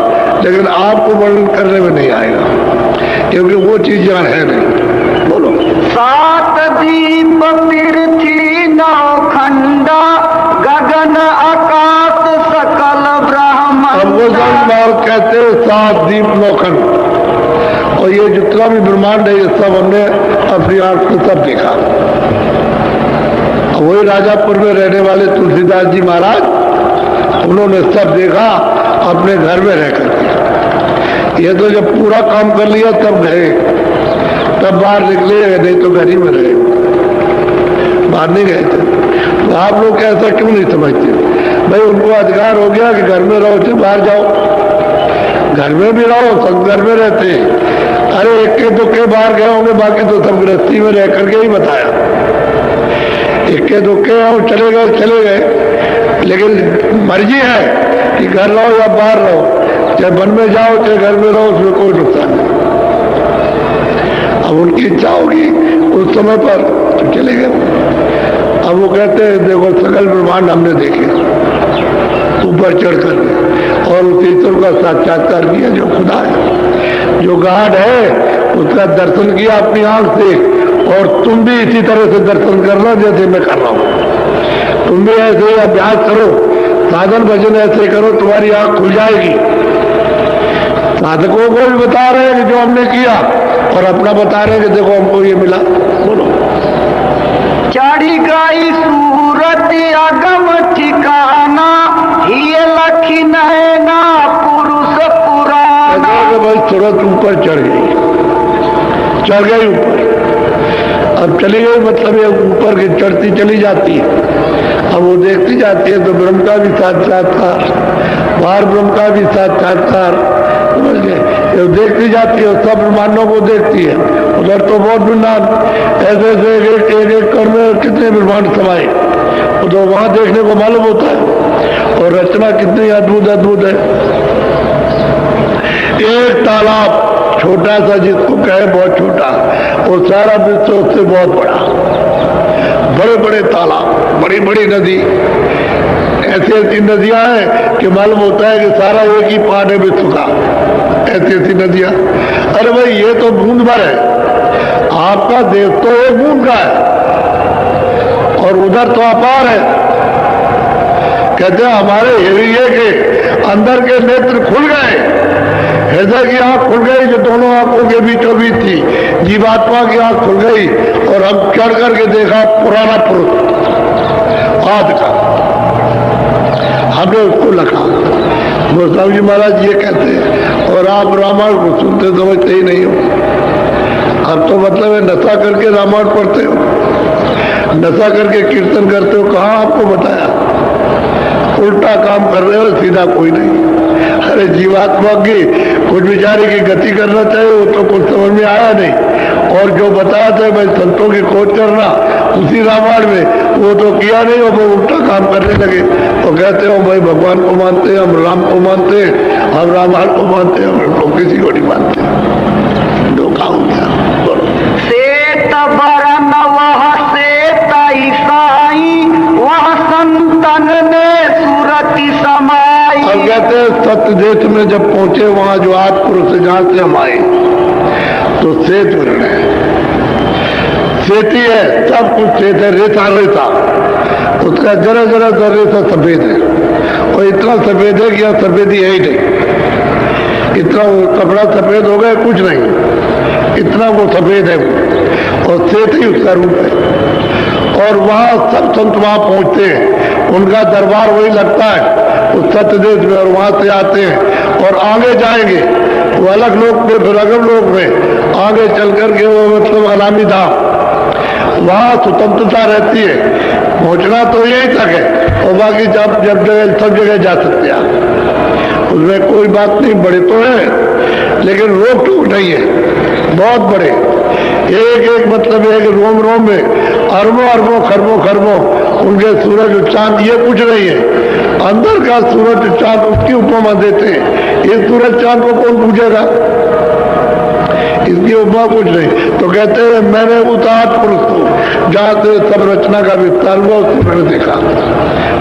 लेकिन आपको वर्णन करने में नहीं आएगा, क्योंकि वो चीज यहाँ है नहीं। बोलो। 7 दीप पृथ्वी नौखंडा, गगन आकाश सकल ब्रह्मांड। अब वो बार कहते हैं 7 दीप नौखंड, और ये जितना भी ब्रह्मांड है ये सब हमने अपनी आंख से सब देखा। वही राजापुर में रहने वाले तुलसीदास जी महाराज, उन्होंने सब देखा अपने घर में रह करके। ये तो जब पूरा काम कर लिया तब गए, तब बाहर निकले, नहीं तो घर ही में रहे, बाहर नहीं गए थे। तो आप लोग ऐसा क्यों नहीं समझते? भाई उनको अधिकार हो गया कि घर में रहो, तो बाहर जाओ, घर में भी रहो, सब घर में रहते हैं। अरे इक्के दुक्के बाहर गए होंगे, बाकी तो सब गृहस्थी में रह करके ही बताया, इक्के दुक्के और चले गए, लेकिन मर्जी है कि घर रहो या बाहर रहो। चाहे वन में जाओ चाहे घर में रहो, उसमें कोई नुकसान नहीं। अब उनकी इच्छा होगी उस समय पर तो चले गए। अब वो कहते हैं देखो सकल ब्रह्मांड हमने देखे ऊपर चढ़कर, और उस ईश्वर का साक्षात्कार किया जो खुदा है, जो गॉड है, उसका दर्शन किया अपनी आंख से। और तुम भी इसी तरह से दर्शन करना जैसे मैं कर रहा हूं। तुम भी ऐसे अभ्यास करो, साधन भजन ऐसे करो, तुम्हारी आंख खुल जाएगी। साधकों को भी बता रहे हैं कि जो हमने किया, और अपना बता रहे हैं कि देखो हमको ये मिला। बोलो। चढ़ी गई सूरत अगम ठिकाना, ये लखी नैना पुरुष पुराना। भाई सूरत ऊपर चढ़ गई ऊपर। अब चली गई मतलब ये ऊपर की चढ़ती चली जाती है। अब वो देखती जाती है तो ब्रह्म का भी साक्षात्कार, बाहर ब्रह्म का भी साक्षात्कार, समझ गए। ये देखती जाती है, सब ब्रह्मांडों को देखती है। उधर तो बहुत ब्रह्मांड ऐसे एक एक कर में कितने ब्रह्मांड समाये, तो वहां देखने को मालूम होता है। और रचना कितनी अद्भुत अद्भुत है। एक तालाब छोटा सा जिसको कहे बहुत छोटा, और सारा विश्व उससे बहुत बड़ा। बड़े बड़े तालाब, बड़ी बड़ी नदी, ऐसी ऐसी नदियां हैं कि मालूम होता है कि सारा एक ही पार्ट है विश्व का। ऐसी ऐसी नदियां, अरे भाई ये तो बूंद भर है, आपका देश तो एक बूंद का है, और उधर तो अपार है। कहते हैं हमारे हृदय के अंदर के नेत्र खुल गए, हृदय की आंख खुल गई जो दोनों आंखों के बीचों बीच थी, जीवात्मा की आंख खुल गई, और हम चढ़ करके देखा पुराना पुरुष आदि का, हमने उसको लिखा। गोस्वामी जी महाराज ये कहते हैं, और आप रामायण को सुनते समझते ही नहीं हो। अब तो मतलब है नशा करके रामायण पढ़ते हो, नशा करके कीर्तन करते हो। कहाँ आपको बताया, उल्टा काम कर रहे हो, सीधा कोई नहीं। अरे जीवात्मा की कुछ विचारी की गति करना चाहिए, वो तो कुछ समझ में आया नहीं। और जो बताया था भाई संतों की खोज करना उसी रामायण में, वो तो किया नहीं, और वो उल्टा काम करने लगे। तो कहते हो भाई भगवान को मानते हैं, हम राम को मानते हैं, हम रामायण को मानते हैं, हम लोग किसी को नहीं मानते। धोखा हो गया। श्वेत बरन वह श्वेत ईसाई, वह संतन ने सूरति समाई। अब कहते हैं सत्य देश में जब पहुंचे, वहां जो आद पुरुष जहां से हम आए, तो श्वेत वर्ण है, श्वेती है, सब कुछ श्वेत है, रेता रेता, उसका जरा जरा सा रेता सफेद है, और इतना सफेद है कि यह सफेदी है ही नहीं। इतना वो कपड़ा सफेद हो गया कुछ नहीं, इतना वो सफेद है वो, और श्वेत ही उसका रूप है। और वहां सब संत वहां पहुंचते हैं, उनका दरबार वही लगता है उस सत्य देश में, और वहां से आते हैं और आगे जाएंगे वो अलग लोक में, फिर अगम लोक में आगे चल करके वो मतलब अनामी धाम, वहां स्वतंत्रता रहती है। पहुंचना तो यही तक है, और बाकी जब जब जगह सब जगह जा सकते हैं, उसमें कोई बात नहीं। बड़े तो है लेकिन रोक टोक नहीं है, बहुत बड़े। एक एक मतलब एक रोम रोम में अरबों अरबों खरबों खरबों उनके सूरज चांद, ये कुछ नहीं है। अंदर का सूरज चांद उसकी उपमा देते हैं, इस सूरज चांद को कौन पूछेगा, इसकी उपमा कुछ नहीं। तो कहते हैं मैंने उतार पुरुष को जहाँ से सब रचना का विस्तार हुआ उसको मैंने देखा,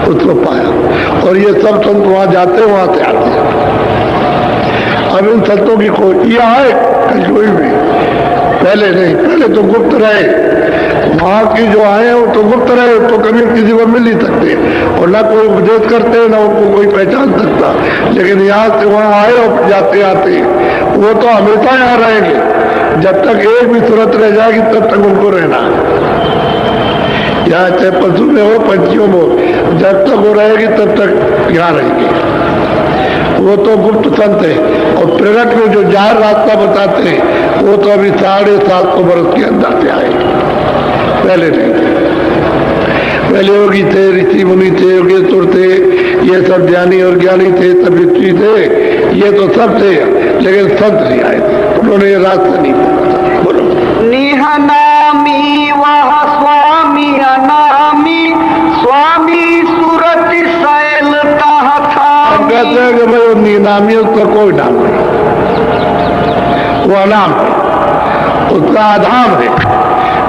उसको पाया। और ये सब संत वहां जाते हैं, वहां से आते हैं। अब इन संतों की खोज ये आए कश्मीर में, पहले नहीं, पहले तो गुप्त रहे। वहां की जो आए वो तो गुप्त रहे, तो कभी किसी को मिल नहीं सकते, और ना कोई उपदेश करते ना उनको कोई पहचान सकता। लेकिन यहाँ से वहां आए और जाते आते वो तो हमेशा यहाँ रहेंगे, जब तक एक भी सूरत रह जाएगी तब तक उनको रहना है। यहाँ चाहे पशु में हो पंछियों में हो, जब तक वो रहेगी तब तक यहाँ रहेगी। वो तो गुप्त संत है, और प्रगट में जो जाहिर रास्ता बताते हैं वो तो अभी 750 वर्ष के अंदर से आए, पहले नहीं। पहले योगी थे, ऋषि मुनि थे, योगेश्वर थे, ये सब ज्ञानी और ज्ञानी थे, सब ऋषि थे, ये तो सब थे, लेकिन संत नहीं आए थे, उन्होंने ये रास्ता नहीं पता। बोलो। निहनामी वह स्वामी अनामी, स्वामी सूरत शैल तह कहते हैं कि भाई नीनामी है, उसका कोई नाम नहीं, वो अनाम है, उसका आधाम है,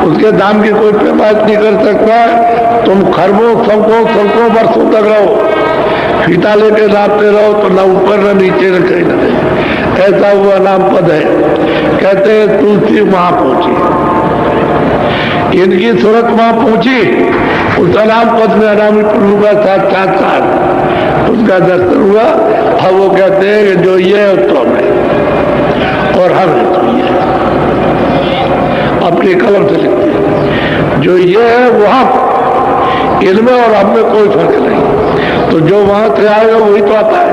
उसके दाम की कोई पैमाइश नहीं कर सकता। तुम खरबों सौ वर्षों तक रहो, फीता लेके नापते रहो तो न ऊपर न नीचे न कहीं न कहीं, ऐसा वो अनाम पद है। कहते हैं तुलसी वहां पहुंची, इनकी सूरत वहां पहुंची, उस अनाम पद में अनामी प्रभु का साक्षात्कार, उसका दर्शन हुआ। अब वो कहते हैं कि जो ये है तो मैं और हम है तो ये, अपनी कलम से लिखते हैं, जो ये है वो हम, इनमें और हम में कोई फर्क नहीं। तो जो वहां से आएगा वही तो आता है,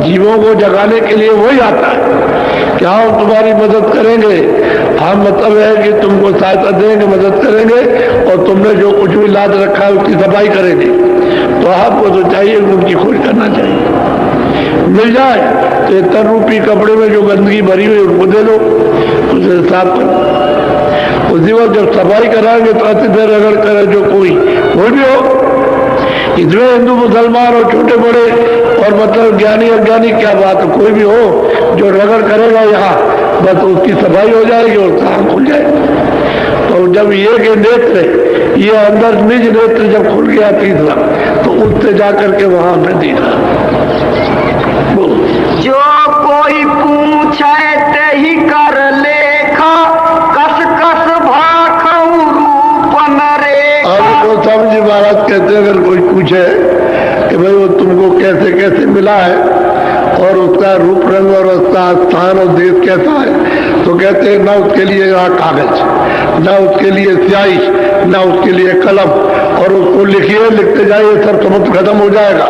जीवों को जगाने के लिए वही आता है। क्या हम तुम्हारी मदद करेंगे, हम मतलब है कि तुमको सहायता देंगे, मदद करेंगे, और तुमने जो कुछ भी लाद रखा है उसकी सफाई करेंगे। तो आपको तो चाहिए उनकी खोज करना चाहिए, मिल जाए तो एक तन रूपी कपड़े में जो गंदगी भरी हुई उनको दे लो, उसे साफ कर। उसी वक्त जब सफाई कराएंगे तो अति देर रगड़ करे जो कोई भी हो, इसमें हिंदू मुसलमान और छोटे बड़े और मतलब ज्ञानी अज्ञानी क्या बात है, कोई भी हो जो रगड़ करेगा यहाँ, बस उसकी सफाई हो जाएगी और काम खुल जाएगा। तो जब ये के नेत्र, ये अंदर निज नेत्र जब खुल गया तीसरा, तो उससे जाकर के वहां हमने देखा। जो कोई पूछे ते ही कर लेखा, कस कस भाखऊ रूपन रेखा। अब तो समझ महाराज कहते हैं, अगर कोई पूछे कि भाई वो तुमको कैसे कैसे मिला है और उसका रूप रंग और उसका स्थान और देश कैसा है, तो कहते हैं ना उसके लिए यहाँ कागज, ना उसके लिए स्याही, ना उसके लिए कलम, और उसको लिखिए, लिखते जाइए, सब समुद्र खत्म हो जाएगा।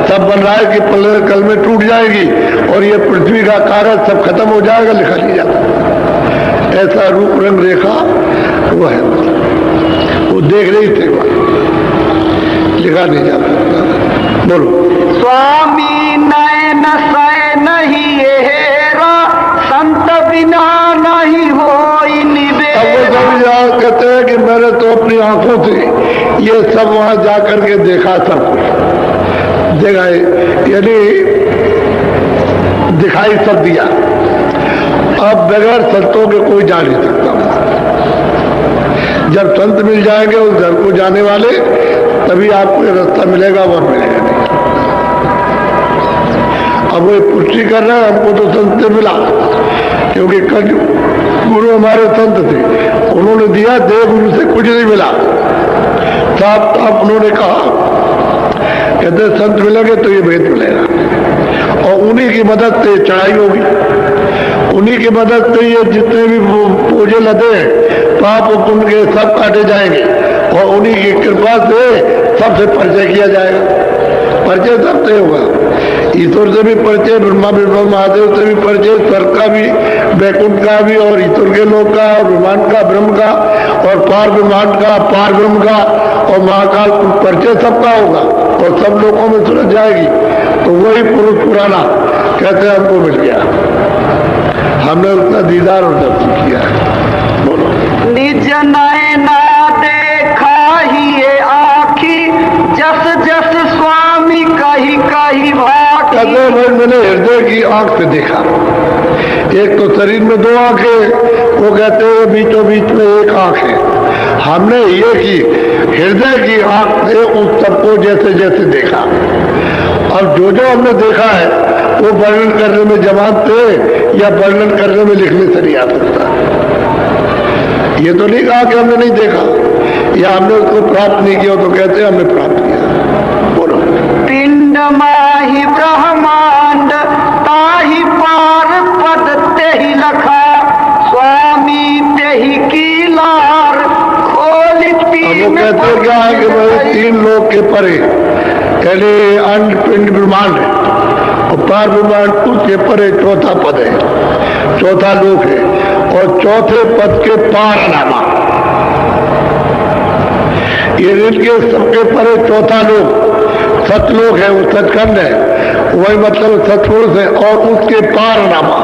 सब बन रहा है कि पल्ले कल में टूट जाएगी और ये पृथ्वी का कागज सब खत्म हो जाएगा, लिखा नहीं जाता। ऐसा रूप रंग रेखा वो है, वो देख रही थे, लिखा नहीं जाता। बोलो। स्वामी नयन सय नहीं हेरा, संत बिना नहीं होई निबेरा। अब वो सब यहाँ कहते हैं कि मैंने तो अपनी आंखों से ये सब वहां जाकर के देखा, सब कुछ देखा, यानी दिखाई सब दिया। अब बगैर संतों के कोई जा नहीं सकता। जब संत मिल जाएंगे उस घर को जाने वाले, तभी आपको ये रास्ता मिलेगा, और मिलेगा नहीं। अब वो पुष्टि कर रहे हैं, हमको तो संत से मिला, क्योंकि कल गुरु हमारे संत थे, उन्होंने दिया, देव गुरु से कुछ नहीं मिला। साफ साफ उन्होंने कहा, कहते संत मिलेंगे तो ये भेद मिलेगा, और उन्हीं की मदद से चढ़ाई होगी, उन्हीं की मदद से ये जितने भी पूजे लदे हैं पाप और पुण्य के सब काटे जाएंगे, और उन्हीं की कृपा से सबसे परिचय किया जाएगा। परिचय सबसे होगा, ईश्वर से भी परिचय, ब्रह्मा विष्णु महादेव से भी परिचय, स्वर्ग का भी, वैकुंठ का भी, और ईश्वर के लोक का, और ब्रह्मांड का, ब्रह्म का, और पार ब्रह्मांड का, पार ब्रह्म का, और महाकाल परिचय सबका होगा, और सब लोगों में सुलझ जाएगी। तो वही पुरुष पुराना कहते हमको मिल गया, हमने उसका दीदार और दर्शन किया। बोलो। निज नयना देखा ही ये आखी, जस जस स्वामी कही कही भाटी। कहते हैं भाई मैंने हृदय की आंख से देखा, एक तो शरीर में दो आंखें, वो कहते हैं बीचों बीच में एक आंख है। हमने ये की हृदय की आंख से उस सबको जैसे जैसे देखा। अब जो जो हमने देखा है वो वर्णन करने में जवाब थे, या वर्णन करने में लिखने से नहीं आ सकता। ये तो नहीं कहा कि हमने नहीं देखा या हमने उसको प्राप्त नहीं किया, तो कहते हैं हमने प्राप्त किया। बोलो। पिंड माही ब्रह्मांड ताही पार पद तेहि लखा, स्वामी तेहि की लार खोली तीन। अब वो कहते हैं क्या है कि भाई तीन लोग के परे, यानी अंड पिंड ब्रह्मांड है, और पार ब्रह्मांड उसके परे चौथा पद है, चौथा लोक है, और चौथे पद के पार नामा, ये इनके सबके परे चौथा लोक सतलोक है, वो सचखंड है, वही मतलब सतपुरुष है, और उसके पार नामा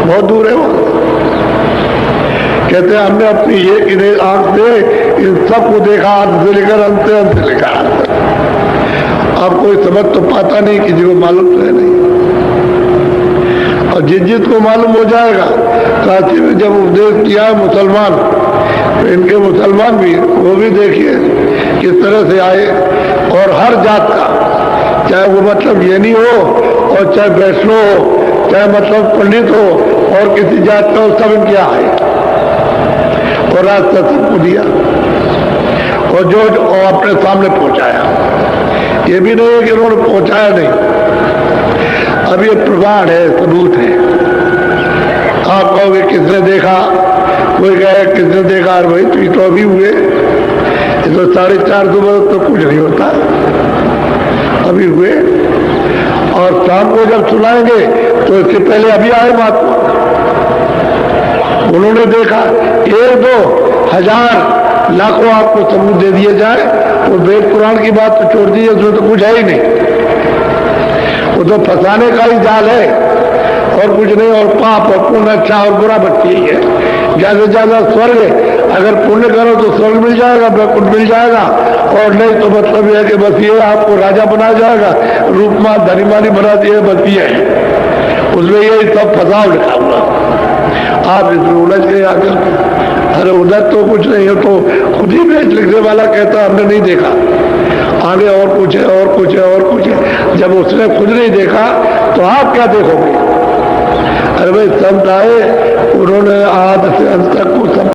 बहुत दूर है वो। कहते हैं हमने अपनी ये आंख से इन सबको देखा, अंत से लेकर अंत से लेकर, अब कोई समझ तो पाता नहीं, किसी को मालूम तो है नहीं। और जिस को मालूम हो जाएगा, काशी में जब उपदेश किया है मुसलमान, तो इनके मुसलमान भी, वो भी देखिए किस तरह से आए। और हर जात का, चाहे वो मतलब येनी हो और चाहे वैष्णव हो, चाहे मतलब पंडित हो और किसी जात का हो, सब इनके आए और रास्ता सबको दिया और जो अपने सामने पहुंचाया। ये भी नहीं है कि उन्होंने पहुंचाया नहीं, अब ये प्रमाण है, सबूत है। आप कहोगे किसने देखा, कोई कहे किसने देखा, और भाई तो अभी हुए, ये तो 450 बरस तो कुछ नहीं होता, अभी हुए। और शाम को जब सुनाएंगे तो इससे पहले अभी आए महात्मा, उन्होंने देखा। 1, 2, 1000, लाखों आपको सबूत दे दिए जाए, वो वेद पुराण की बात तो छोड़ दीजिए, उसमें तो कुछ है ही नहीं, वो तो फंसाने का ही जाल है और कुछ नहीं। और पाप और पुण्य, अच्छा और बुरा बच्ची ही है। ज्यादा से ज्यादा स्वर्ग है, अगर पुण्य करो तो स्वर्ग मिल जाएगा, वैकुंठ मिल जाएगा, और नहीं तो मतलब यह है कि बस ये आपको राजा बनाया जाएगा, रूपमा धनीमानी बना दिए, बस ये है, उसमें यही सब फसाव लिखा हुआ। आप इसमें उलझ गए आकर। अरे उधर तो कुछ नहीं है, तो खुद ही भेज लिखने वाला कहता हमने नहीं देखा, आगे और कुछ है और कुछ है और कुछ है। जब उसने खुद नहीं देखा तो आप क्या देखोगे? अरे भाई संत आए, उन्होंने आद से अंत तक को सब